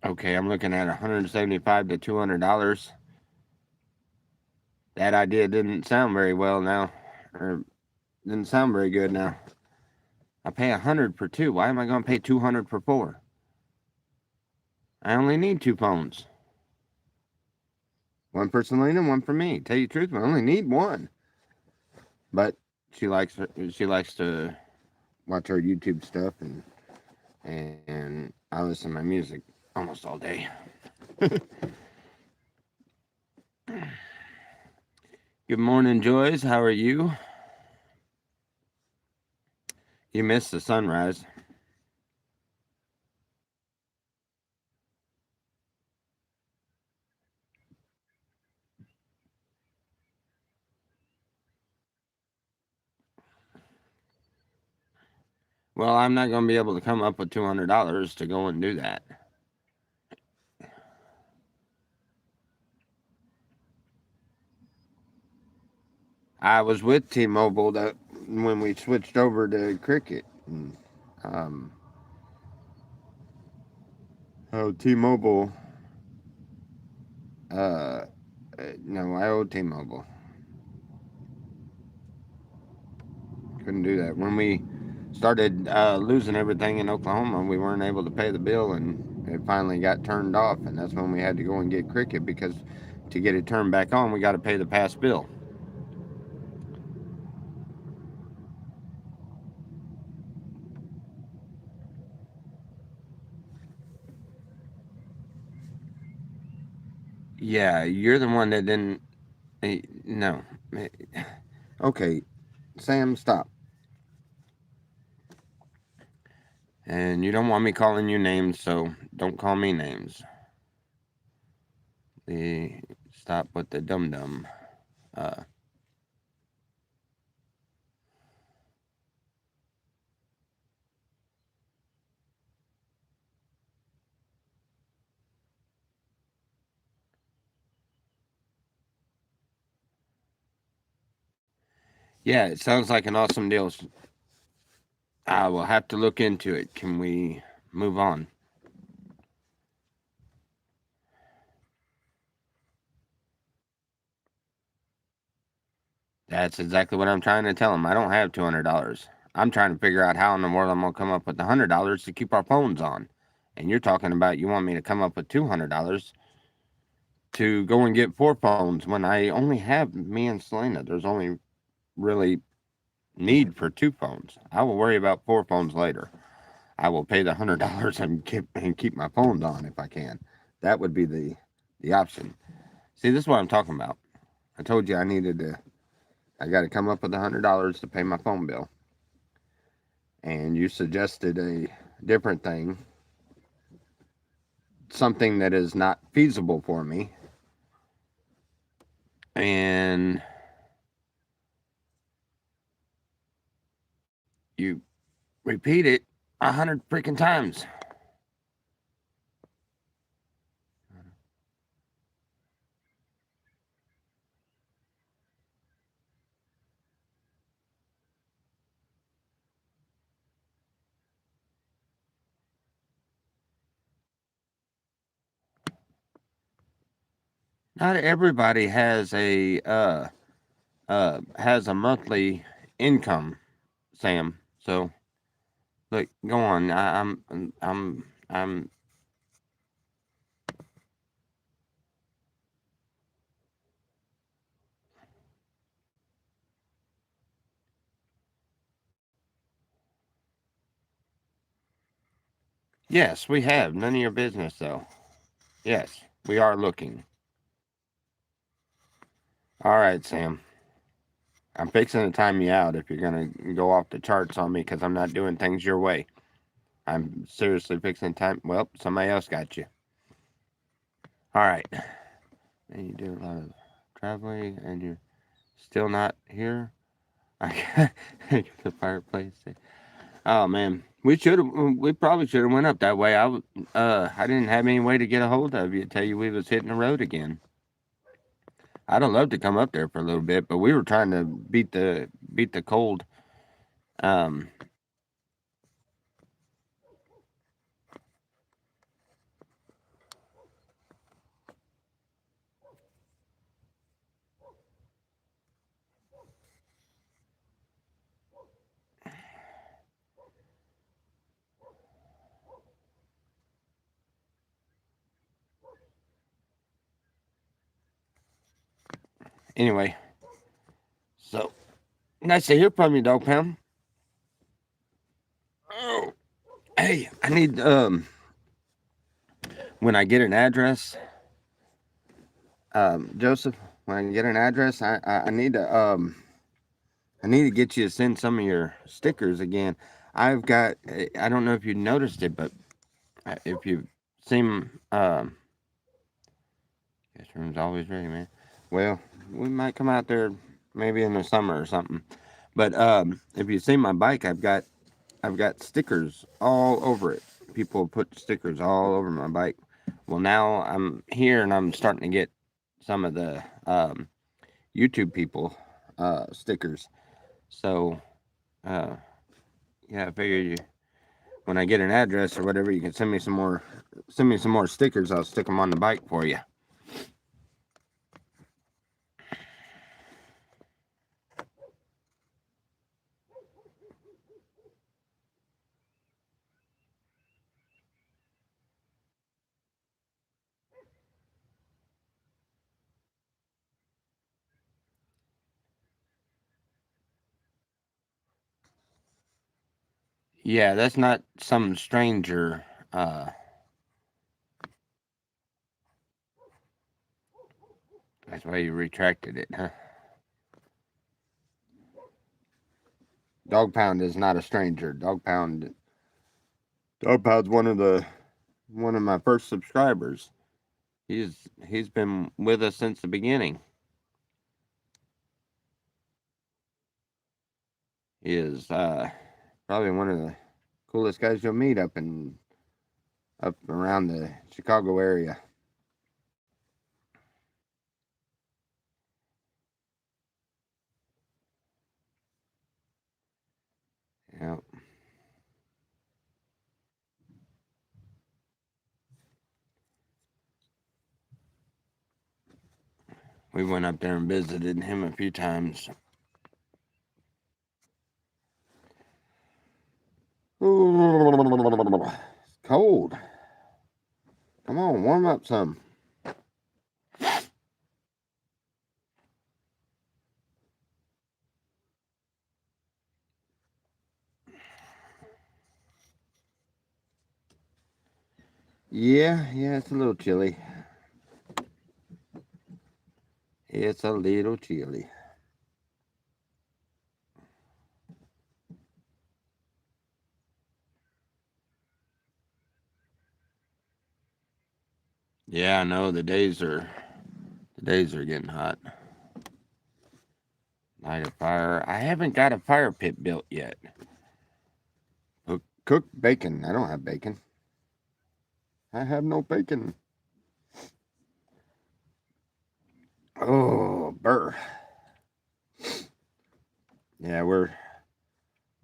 Okay, I'm looking at $175 to $200. That idea didn't sound very well now, or didn't sound very good now. I pay 100 for 2. Why am I going to pay 200 for 4? I only need 2 phones. One for Selena, one for me. Tell you the truth, I only need one. But she likes to watch our YouTube stuff, and I listen to my music almost all day. Good morning, Joyce. How are you? You missed the sunrise. Well, I'm not going to be able to come up with $200 to go and do that. I was with T-Mobile that when we switched over to Cricket. And, T-Mobile. No, I owe T-Mobile. Couldn't do that. When we started losing everything in Oklahoma, we weren't able to pay the bill, and it finally got turned off. And that's when we had to go and get Cricket, because to get it turned back on, we got to pay the past bill. Yeah, you're the one that didn't. No. Okay, Sam, stop. And you don't want me calling you names, so don't call me names. Stop with the dum-dum. Yeah, it sounds like an awesome deal. I will have to look into it. Can we move on? That's exactly what I'm trying to tell him. I don't have $200. I'm trying to figure out how in the world I'm going to come up with the $100 to keep our phones on. And you're talking about you want me to come up with $200 to go and get 4 phones when I only have me and Selena. There's only really need for 2 phones. I will worry about 4 phones later. I will pay the $100 and keep my phones on if I can. That would be the option. See, this is what I'm talking about. I told you I got to come up with $100 to pay my phone bill. And you suggested a different thing, something that is not feasible for me. And you repeat it 100 freaking times. Not everybody has a monthly income, Sam. So look, go on. I'm. Yes, we have. None of your business, though. Yes, we are looking. All right, Sam. I'm fixing to time you out if you're gonna go off the charts on me because I'm not doing things your way. I'm seriously fixing to time. Well, somebody else got you. All right. And you do a lot of traveling, and you're still not here. I got the fireplace. Oh man, we probably should have went up that way. I didn't have any way to get a hold of you to tell you we was hitting the road again. I'd have loved to come up there for a little bit, but we were trying to beat the cold. Um, anyway, so nice to hear from you, Dog Pound. Oh, hey, I need when I get an address, Joseph. When I get an address, I need to get you to send some of your stickers again. I've got. I don't know if you noticed it, but if you've seen, guest room's always ready, man. Well, we might come out there maybe in the summer or something. But if you see my bike, I've got stickers all over it. People put stickers all over my bike. Well, now I'm here and I'm starting to get some of the YouTube people stickers. So yeah, I figured when I get an address or whatever, you can send me some more stickers. I'll stick them on the bike for you. Yeah, that's not some stranger. That's why you retracted it, huh? Dog Pound is not a stranger. Dog Pound's one of my first subscribers. He's been with us since the beginning. He is probably one of the coolest guys you'll meet up around the Chicago area. Yeah. We went up there and visited him a few times. It's cold. Come on, warm up some. Yeah, it's a little chilly. It's a little chilly. Yeah, I know the days are getting hot. Light a fire. I haven't got a fire pit built yet. Cook bacon. I don't have bacon. I have no bacon. Oh, burr. Yeah, we're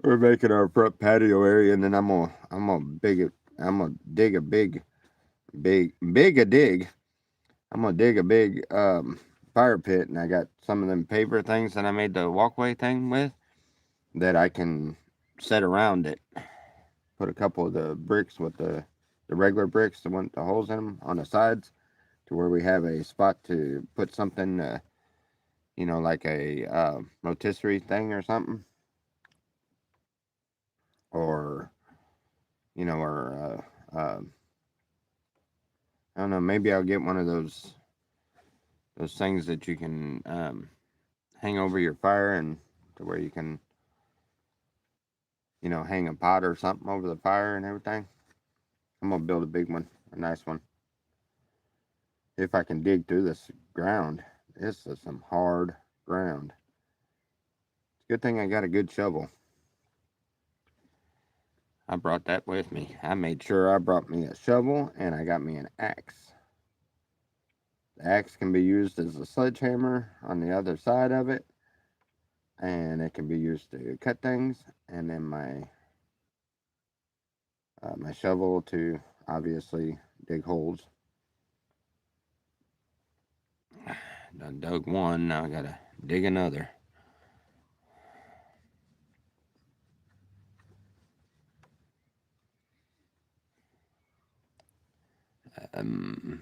making our front patio area, and then I'm gonna dig a big a dig. I'm gonna dig a big fire pit, and I got some of them paver things that I made the walkway thing with that I can set around it. Put a couple of the bricks with the regular bricks, the one with the holes in them on the sides, to where we have a spot to put something, like a rotisserie thing or something, or or I don't know. Maybe I'll get one of those things that you can hang over your fire, and to where you can hang a pot or something over the fire and everything. I'm gonna build a big one, a nice one. If I can dig through this ground, this is some hard ground. It's a good thing I got a good shovel. I brought that with me. I made sure I brought me a shovel, and I got me an axe. The axe can be used as a sledgehammer on the other side of it, and it can be used to cut things. And then my shovel to obviously dig holes. Done dug one, now I gotta dig another. Um,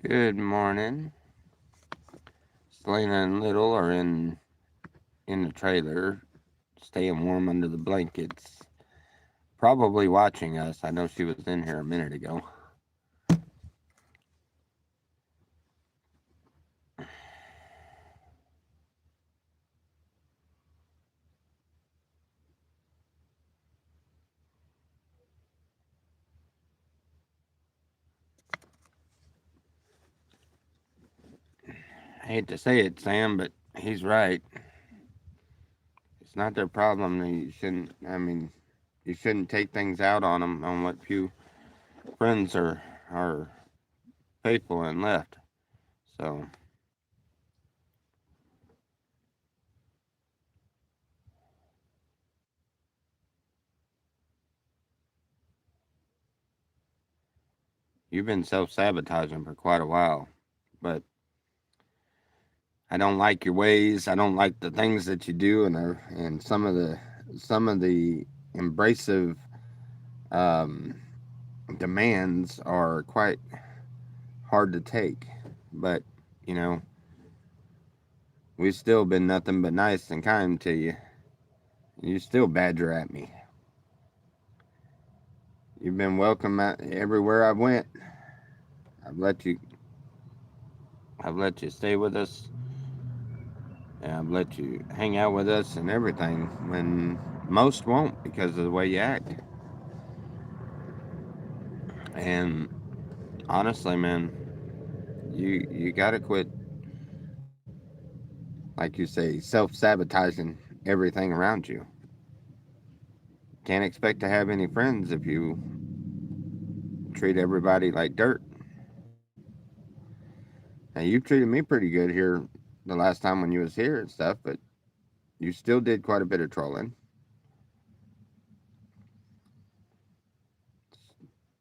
Good morning. Selena and Little are in the trailer, staying warm under the blankets. Probably watching us. I know she was in here a minute ago. I hate to say it, Sam, but he's right. It's not their problem. You shouldn't. I mean, you shouldn't take things out on them, on what few friends are faithful and left. So you've been self sabotaging for quite a while, but I don't like your ways. I don't like the things that you do, and some of the embracive um, demands are quite hard to take. But you know, we've still been nothing but nice and kind to you. You still badger at me. You've been welcome everywhere I went. I've let you. I've let you stay with us, and I've let you hang out with us and everything. When most won't because of the way you act. And honestly, man, you gotta quit, like you say, self-sabotaging everything around you. Can't expect to have any friends if you treat everybody like dirt. Now you've treated me pretty good here the last time when you was here and stuff, but you still did quite a bit of trolling.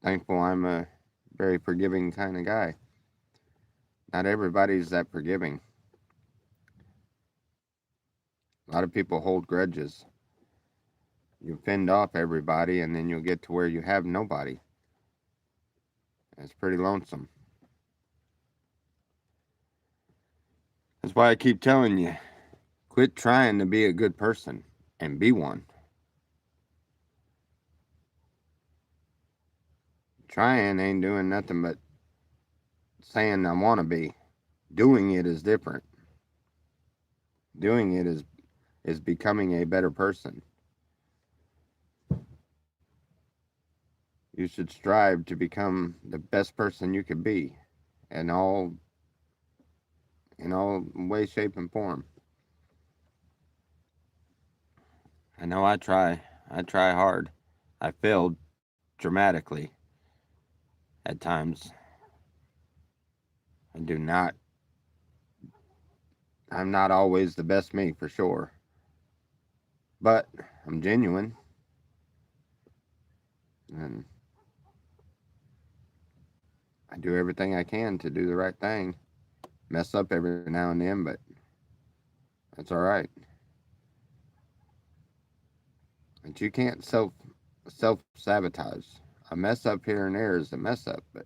Thankful I'm a very forgiving kind of guy. Not everybody's that forgiving. A lot of people hold grudges. You fend off everybody, and then you'll get to where you have nobody. It's pretty lonesome. That's why I keep telling you, quit trying to be a good person and be one. Trying ain't doing nothing but saying I want to be. Doing it is different. Doing it is becoming a better person. You should strive to become the best person you could be in all way, shape, and form. I know I try. I try hard. I failed dramatically at times. I do not. I'm not always the best me for sure, but I'm genuine, and I do everything I can to do the right thing. Mess up every now and then, but that's all right. But you can't self sabotage. A mess up here and there is a mess up, but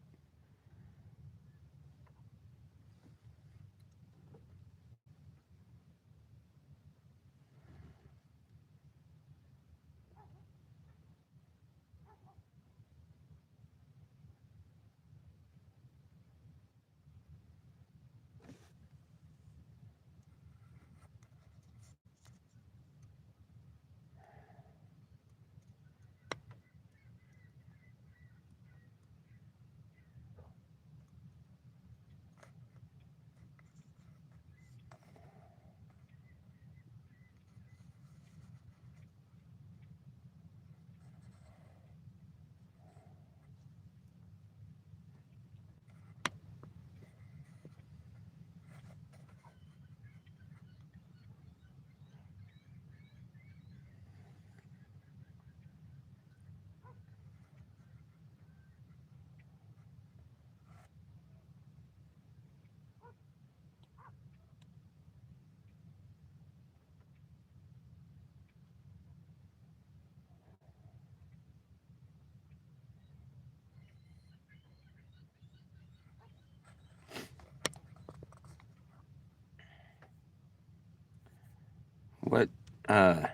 what uh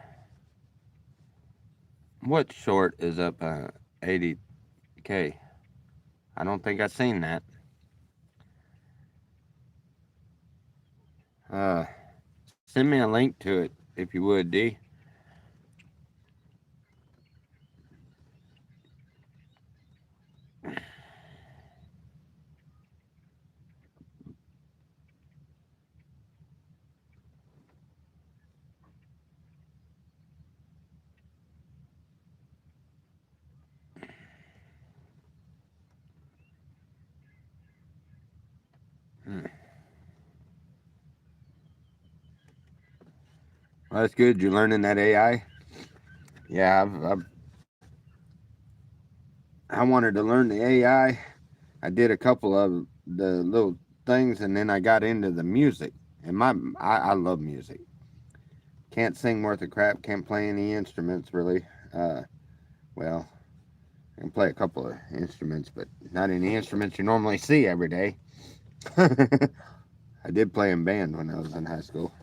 what short is up 80K? I don't think I've seen that. Uh Send me a link to it if you would, D. Hmm. Well, that's good. You're learning that AI. Yeah, I wanted to learn the AI. I did a couple of the little things, and then I got into the music. And I love music. Can't sing worth a crap. Can't play any instruments really. Uh, well, I can play a couple of instruments, but not any instruments you normally see every day. I did play in band when I was in high school.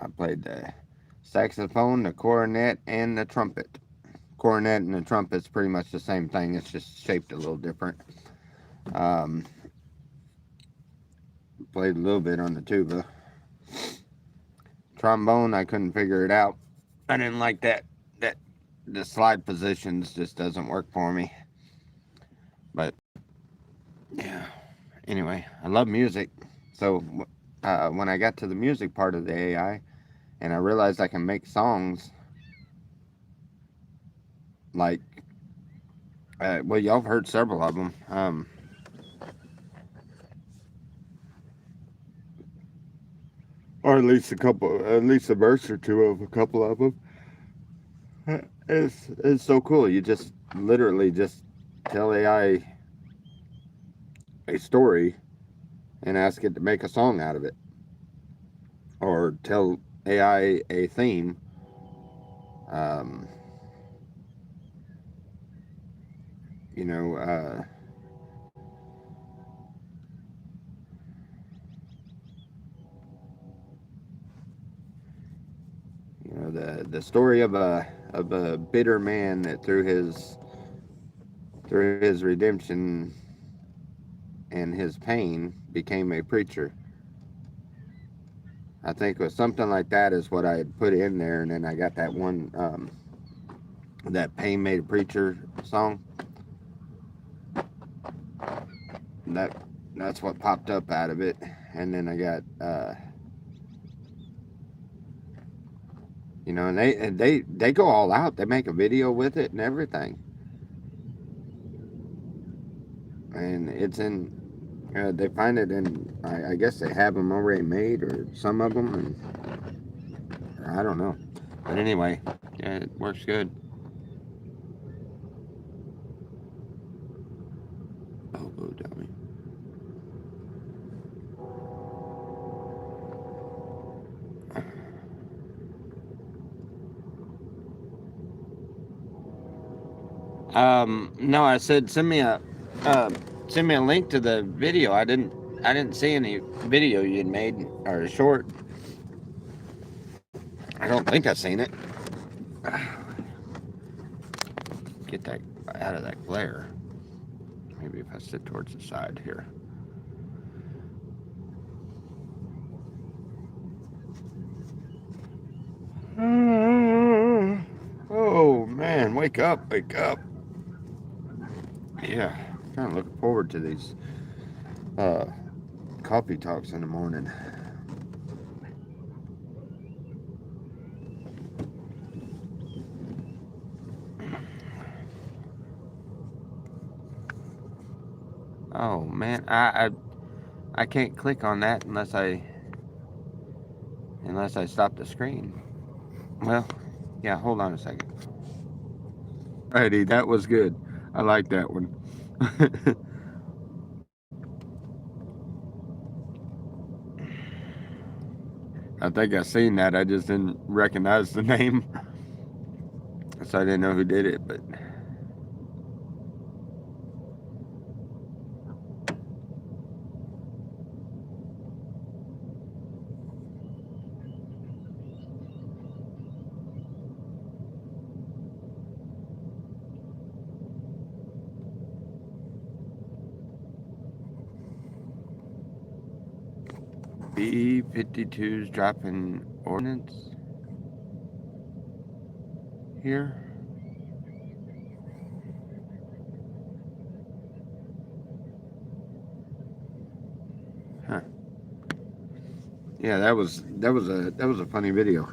I played the saxophone, the cornet, and the trumpet. Cornet and the trumpet's pretty much the same thing. It's just shaped a little different. Um, Played a little bit on the tuba. Trombone, I couldn't figure it out. I didn't like that the slide positions just doesn't work for me. But yeah, anyway, I love music. So when I got to the music part of the AI, and I realized I can make songs like, well, y'all have heard several of them, or at least a verse or two of a couple of them. It's so cool. You just literally just tell AI a story and ask it to make a song out of it, or tell AI a theme. Um, you know, uh, the story of a bitter man that through his redemption and his pain became a preacher. I think it was something like that is what I had put in there, and then I got that one that pain made a preacher song. That that's what popped up out of it, and then I got and they go all out. They make a video with it and everything, and it's in. They find it in. I guess they have them already made, or some of them, and I don't know. But anyway, yeah, it works good. Bobo dummy. No, I said uh, send me a link to the video. I didn't see any video you'd made or short. I don't think I seen it. Get that out of that glare. Maybe if I sit towards the side here. Oh man, wake up, wake up. Yeah, kind of looking forward to these uh, coffee talks in the morning. Oh man, I can't click on that unless I stop the screen. Well, yeah, hold on a second. Alrighty, that was good. I like that one. I think I seen that. I just didn't recognize the name, so I didn't know who did it. But B-52's dropping ordnance here. Huh. Yeah, that was a funny video.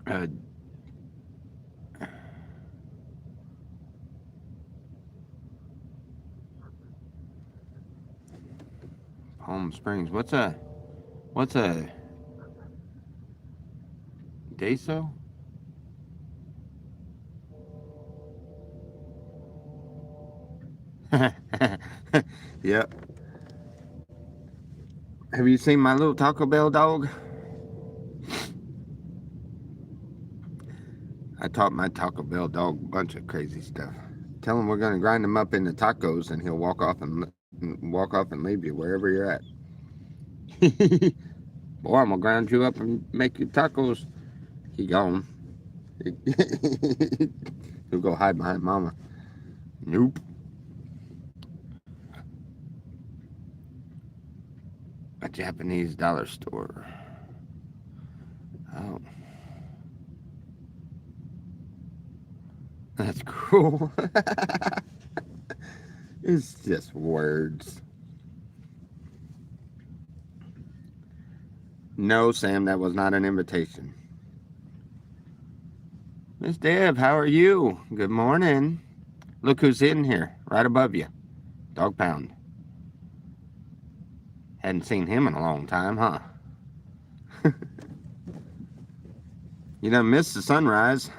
uh, Palm Springs. What's a Deso? Yep. Have you seen my little Taco Bell dog? taught my Taco Bell dog a bunch of crazy stuff. Tell him we're going to grind him up into tacos, and he'll walk off and leave you wherever you're at. Boy, I'm gonna grind you up and make you tacos. He gone. He'll go hide behind mama. Nope. A Japanese dollar store. Oh, that's cool. It's just words. No, Sam, that was not an invitation. Miss Deb, how are you? Good morning. Look who's in here, right above you. Dog Pound. Hadn't seen him in a long time, huh? You done missed the sunrise.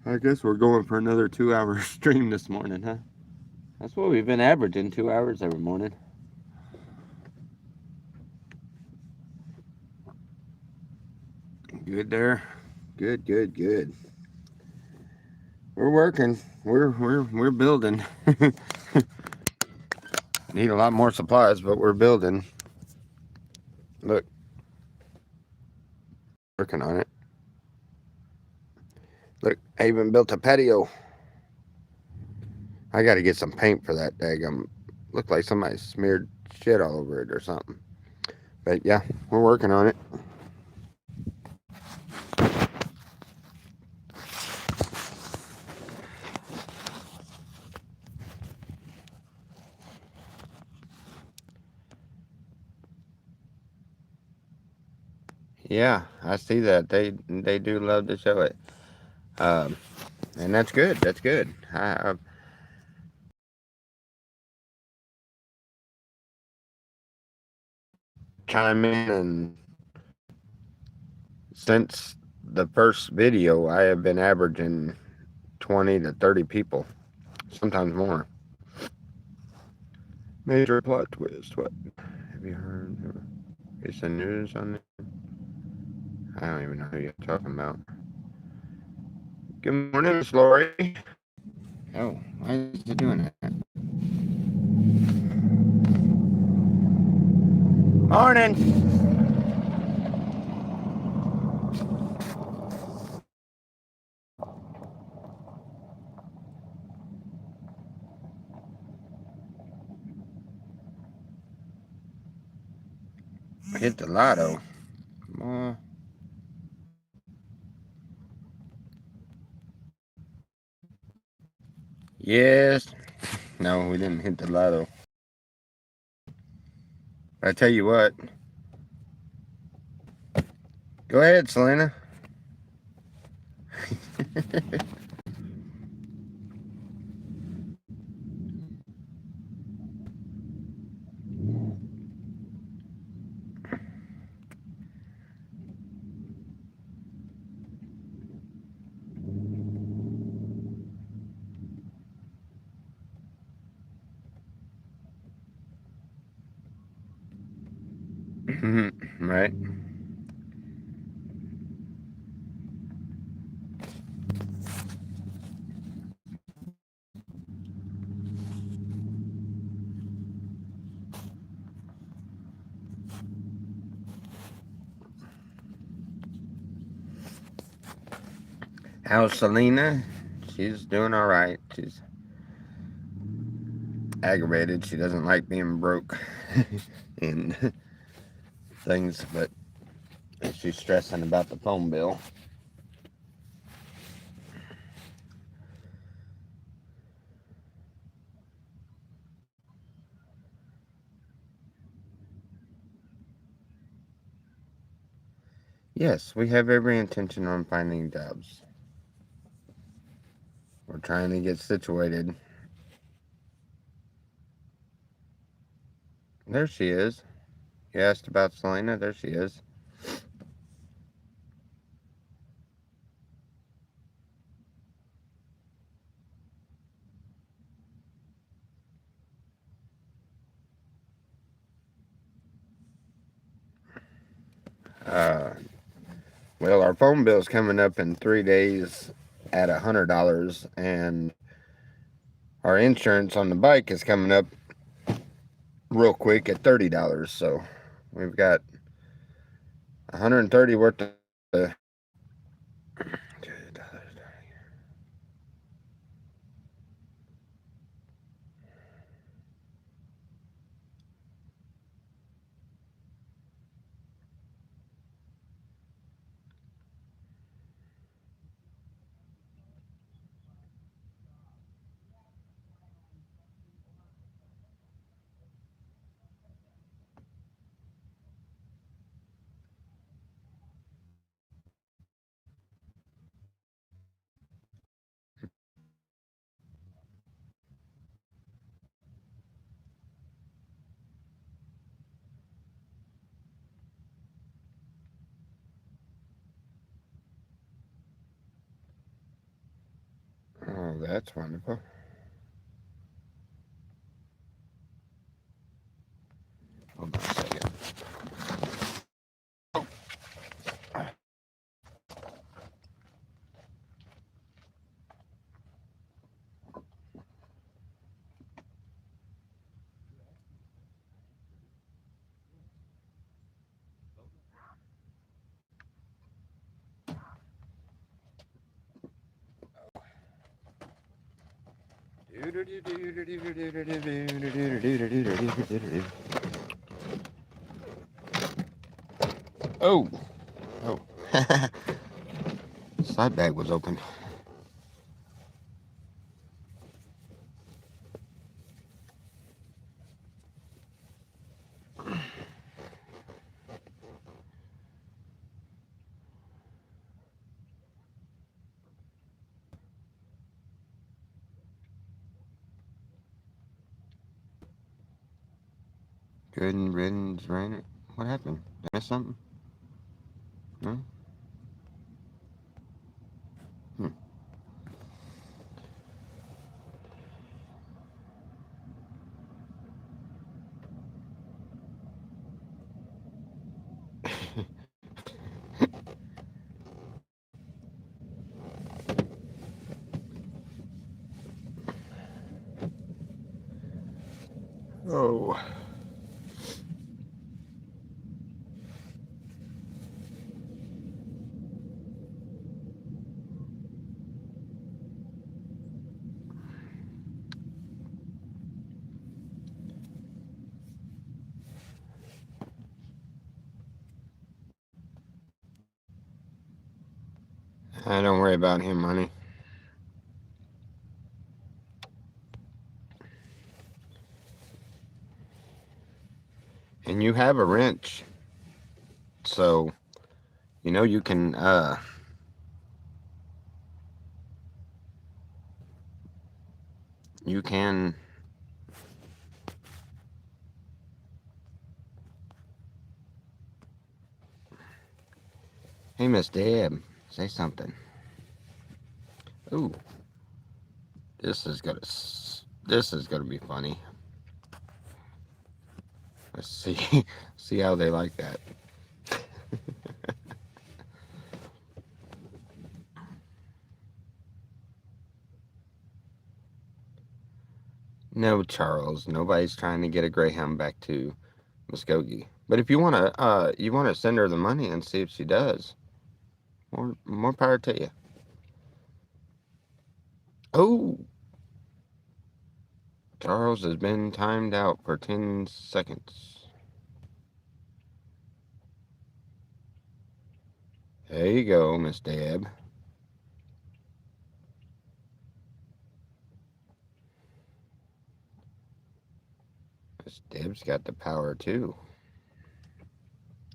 I guess we're going for another 2-hour stream this morning, huh? That's what we've been averaging, 2 hours every morning. Good there. Good, good, good. We're working. We're building. Need a lot more supplies, but we're building. Look. Working on it. Look, I even built a patio. I gotta get some paint for that daggum. Looked like somebody smeared shit all over it or something. But yeah, we're working on it. Yeah, I see that. They do love to show it. And that's good. That's good. I chime in, and since the first video, I have been averaging 20 to 30 people, sometimes more. Major plot twist. What have you heard? Is the news on there? I don't even know who you're talking about. Good morning, Miss Lori. Oh, why is it doing that? Morning. Hit the lotto. Yes. No, we didn't hit the lotto. I tell you what. Go ahead, Selena. Right. How's Selena? She's doing all right. She's aggravated. She doesn't like being broke and things, but she's stressing about the phone bill. Yes, we have every intention on finding jobs. We're trying to get situated. There she is. You asked about Selena? There she is. Uh, well, our phone bill is coming up in 3 days at $100, and our insurance on the bike is coming up real quick at $30. So we've got 130 worth of. Oh, that's wonderful. Hold on a second. Oh, oh. Side bag was open. Good riddance, rain. What happened? Did I miss something? No? Hmm. Oh. Don't worry about him, honey. And you have a wrench, so you can you can. Hey, Miss Deb, say something. Ooh, this is gonna this is gonna be funny. Let's see see how they like that. No, Charles, nobody's trying to get a Greyhound back to Muskogee. But if you wanna send her the money and see if she does, more power to you. Oh, Charles has been timed out for 10 seconds. There you go, Miss Deb. Miss Deb's got the power too.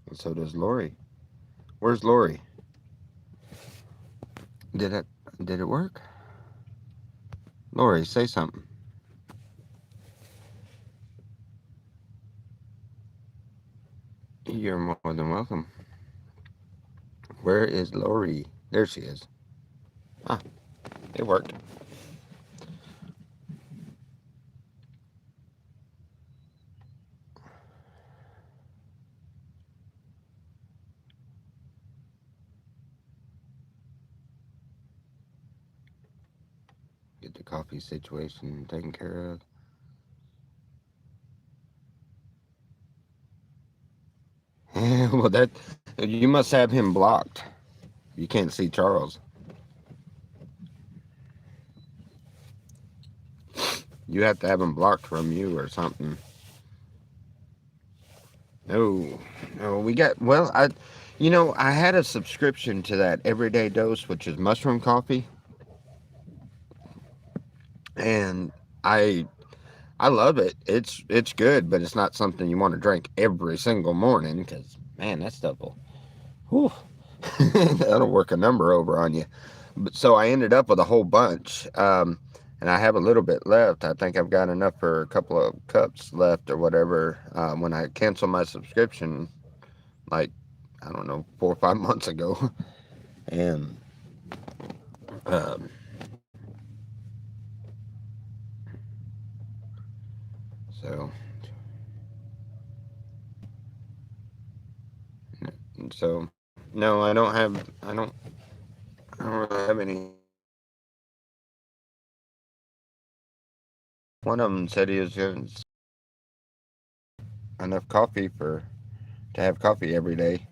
And so does Lori. Where's Lori? Did it did it work? Lori, say something. You're more than welcome. Where is Lori? There she is. Ah, it worked. the coffee situation taken care of. Well, that you must have him blocked. You can't see Charles. You have to have him blocked from you or something. No, no, we got. Well, I had a subscription to that Everyday Dose, which is mushroom coffee, and I I love it. It's good, but it's not something you want to drink every single morning because man, that stuff will, whew, that'll work a number over on you. But so I ended up with a whole bunch, and I have a little bit left. I think I've got enough for a couple of cups left or whatever. When I canceled my subscription, like I don't know, 4 or 5 months ago, and um, so so no, I don't really have any. One of them said he was getting enough coffee for to have coffee every day.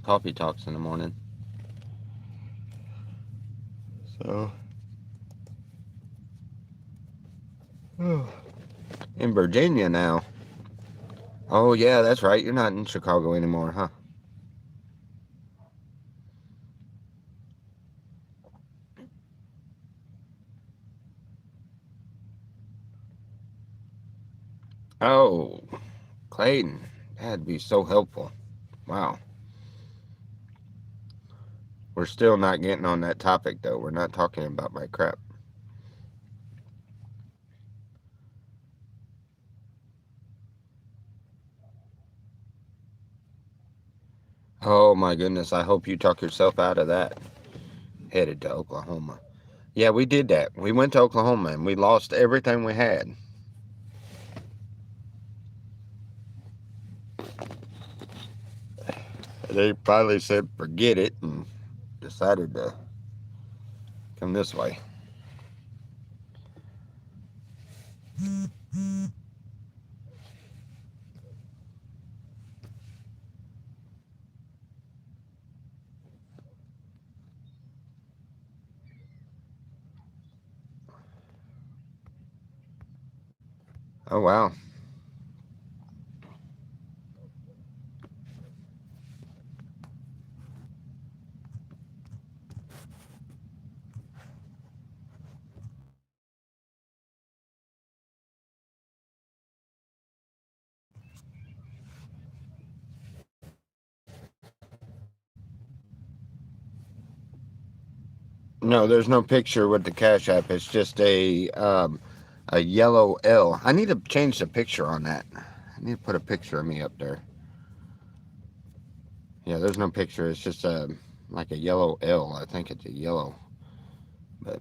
Coffee talks in the morning. So in Virginia now. Oh yeah, that's right. You're not in Chicago anymore, huh? Oh, Clayton. That'd be so helpful. Wow. We're still not getting on that topic though. We're not talking about my crap. Oh my goodness. I hope you talk yourself out of that. Headed to Oklahoma. Yeah, we did that. We went to Oklahoma and we lost everything we had. They finally said forget it and decided to come this way. Oh wow. No, there's no picture with the Cash App. It's just a yellow L. I need to change the picture on that. I need to put a picture of me up there. Yeah, there's no picture. It's just like a yellow L. I think it's a yellow. But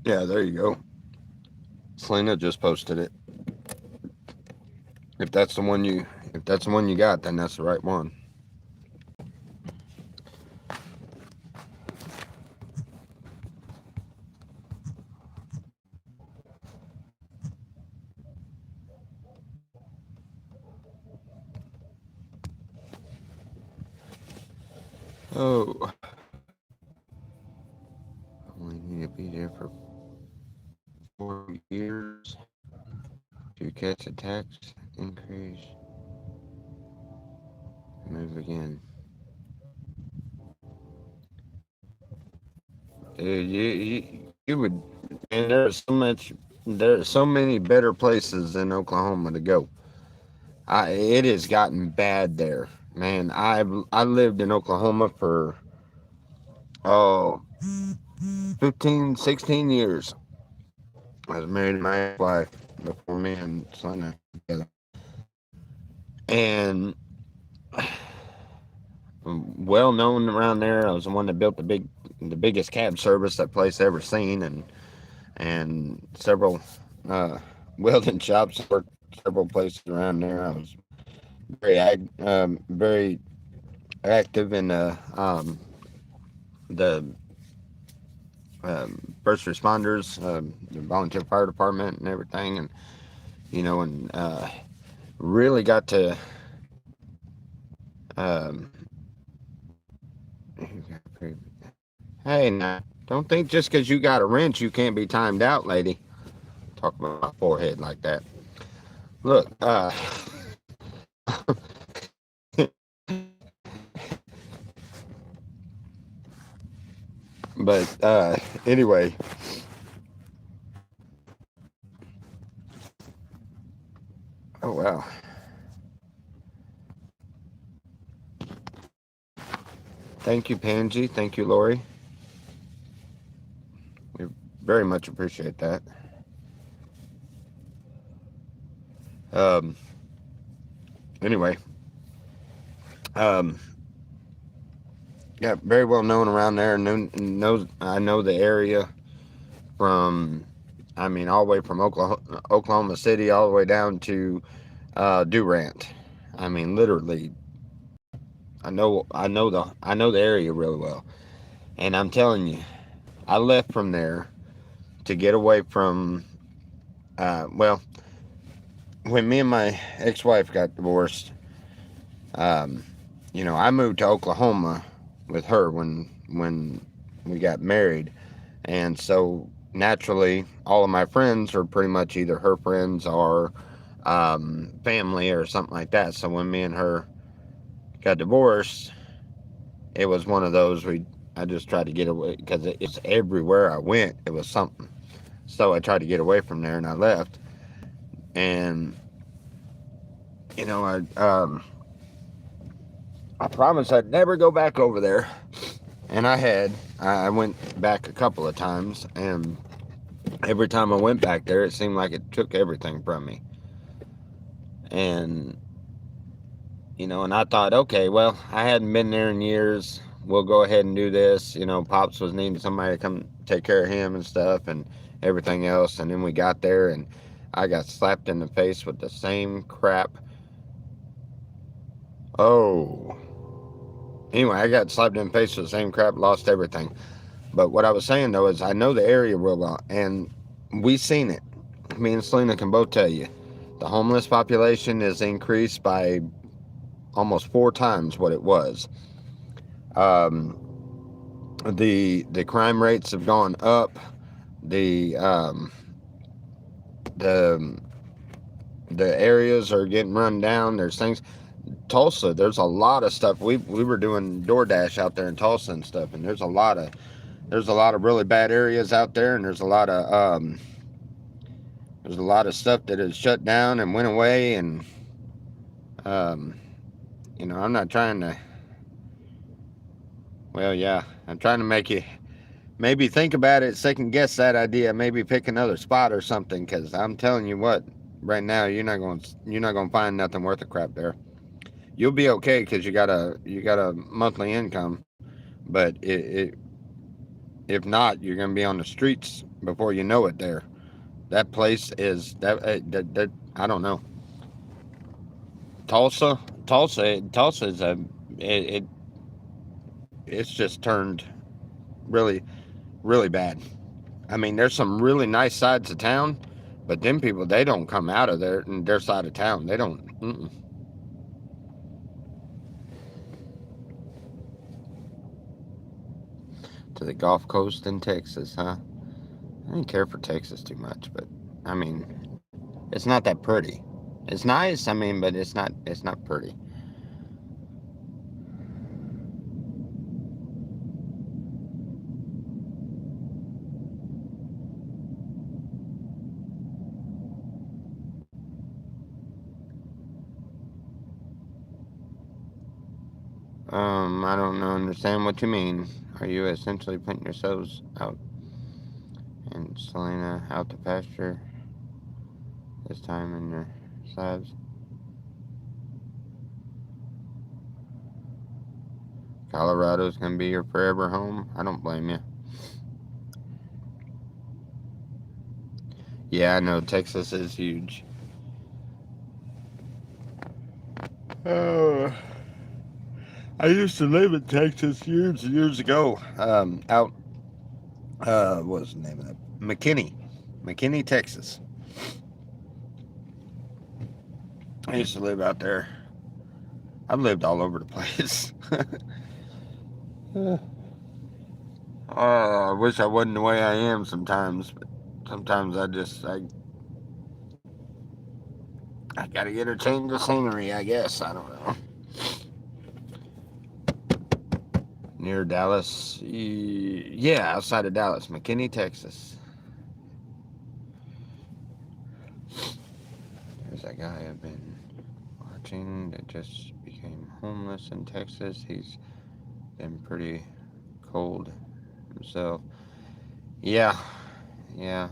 yeah, there you go. Selena just posted it. If that's the one you if that's the one you got, then that's the right one. Oh, only need to be there for 4 years to catch a tax increase. Move again. Dude, you would, and there's so many better places in Oklahoma to go. It has gotten bad there, man. I lived in Oklahoma for oh 15, 16 years. I was married to my wife before me and Selena together, and well known around there. I was the one that built the biggest cab service that place ever seen, and several uh, welding shops. Worked several places around there. I was very active in the first responders, the volunteer fire department, and everything, and and really got to. Um, hey, now, don't think just because you got a wrench you can't be timed out, lady. Talk about my forehead like that. Look, but anyway. Oh wow. Thank you, Pangie. Thank you, Lori. We very much appreciate that. Um, anyway, um, yeah, very well known around there. I know the area from, I mean, all the way from Oklahoma City all the way down to Durant. I mean, literally, I know the area really well. And I'm telling you, I left from there to get away from, well, when me and my ex-wife got divorced, um, I moved to Oklahoma with her when we got married, and so naturally, all of my friends are pretty much either her friends or family or something like that. So when me and her got divorced, it was one of those I just tried to get away because it's everywhere I went. It was something. So I tried to get away from there and I left. And I promised I'd never go back over there. And I had. I went back a couple of times, and every time I went back there, it seemed like it took everything from me. And, and I thought, okay, well, I hadn't been there in years. We'll go ahead and do this. Pops was needing somebody to come take care of him and stuff and everything else. And then we got there, and I got slapped in the face with the same crap. Oh. Anyway, I got slapped in the face with the same crap, lost everything. But what I was saying, though, is I know the area real well, and we seen it. Me and Selena can both tell you. The homeless population is increased by almost 4 times what it was. The crime rates have gone up. The areas are getting run down. There's things. Tulsa, there's a lot of stuff. We were doing DoorDash out there in Tulsa and stuff, and there's a lot of really bad areas out there, and there's a lot of stuff that has shut down and went away, and I'm not trying to. Well, yeah, I'm trying to make you maybe think about it, second guess that idea, maybe pick another spot or something, because I'm telling you what, right now you're not going to find nothing worth a crap there. You'll be okay because you got a monthly income, but if not, you're going to be on the streets before you know it. There, that place is that I don't know. Tulsa is it's just turned really, really bad. I mean, there's some really nice sides of town, but them people, they don't come out of their side of town. They don't. To the Gulf Coast in Texas, huh? I didn't care for Texas too much, but I mean, it's not that pretty. It's nice, I mean, but it's not pretty. I don't understand what you mean. Are you essentially putting yourselves out and Selena out to pasture this time in your slabs? Colorado's gonna be your forever home? I don't blame you. Yeah, I know Texas is huge. Uh, I used to live in Texas years and years ago. Out, what was the name of that? McKinney, Texas. I used to live out there. I've lived all over the place. I wish I wasn't the way I am sometimes, but sometimes I gotta get a change of scenery, I guess. I don't know. Near Dallas, yeah, outside of Dallas, McKinney, Texas. There's that guy I've been watching that just became homeless in Texas. He's been pretty cold himself. Yeah, yeah.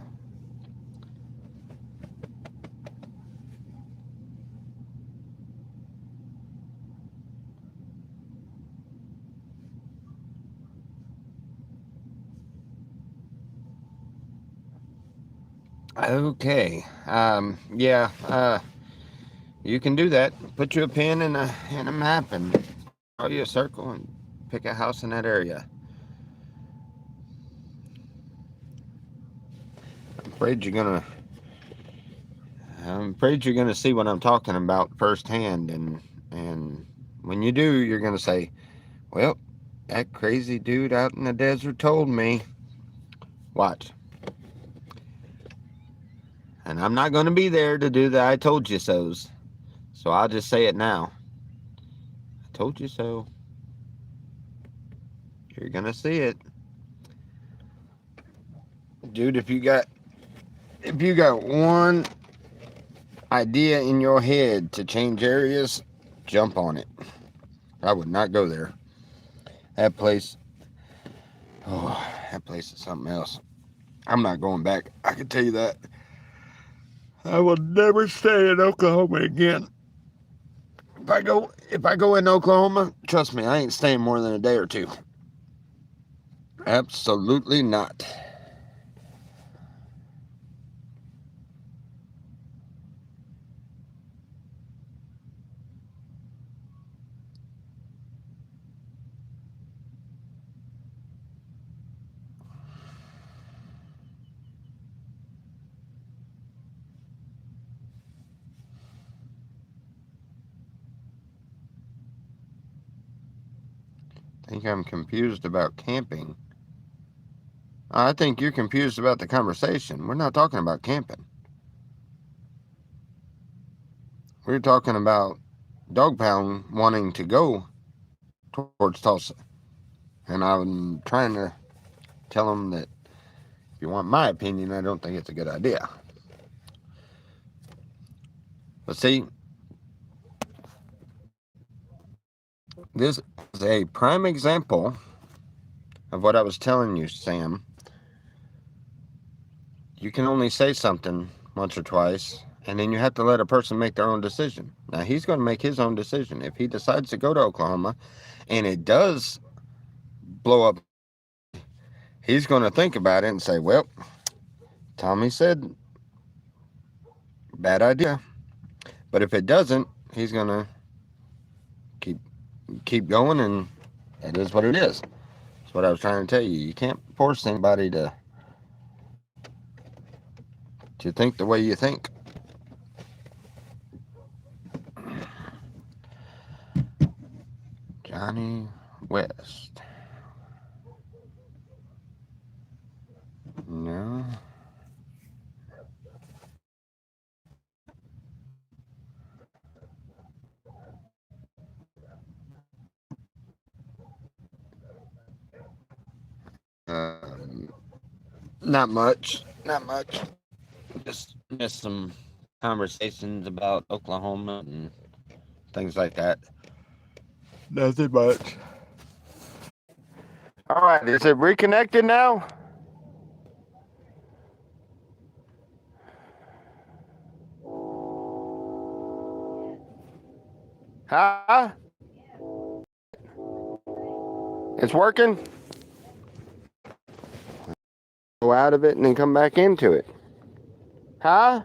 Okay. Yeah. You can do that. Put you a pin in a map and draw you a circle and pick a house in that area. I'm afraid you're gonna. I'm afraid you're gonna see what I'm talking about firsthand, and when you do, you're gonna say, "Well, that crazy dude out in the desert told me." Watch. And I'm not gonna be there to do the "I told you so's." So I'll just say it now. I told you so. You're gonna see it, dude. If you got one idea in your head to change areas, jump on it. I would not go there. That place, oh, that place is something else. I'm not going back. I can tell you that. I will never stay in Oklahoma again. If I go in Oklahoma, trust me, I ain't staying more than a day or two. Absolutely not. I think I'm confused about camping. I think you're confused about the conversation. We're not talking about camping. We're talking about Dog Pound wanting to go towards Tulsa. And I'm trying to tell him that if you want my opinion, I don't think it's a good idea. But see, this is a prime example of what I was telling you, Sam. You can only say something once or twice, and then you have to let a person make their own decision. Now, he's going to make his own decision. If he decides to go to Oklahoma and it does blow up, he's going to think about it and say, well, Tommy said, bad idea. But if it doesn't, he's going to keep going, and it is what it is. That's what I was trying to tell you. You can't force anybody to think the way you think. Johnny West. No. Not much. Not much. Just missed some conversations about Oklahoma and things like that. Nothing much. All right, is it reconnected now? Huh? It's working? Go out of it and then come back into it. Huh?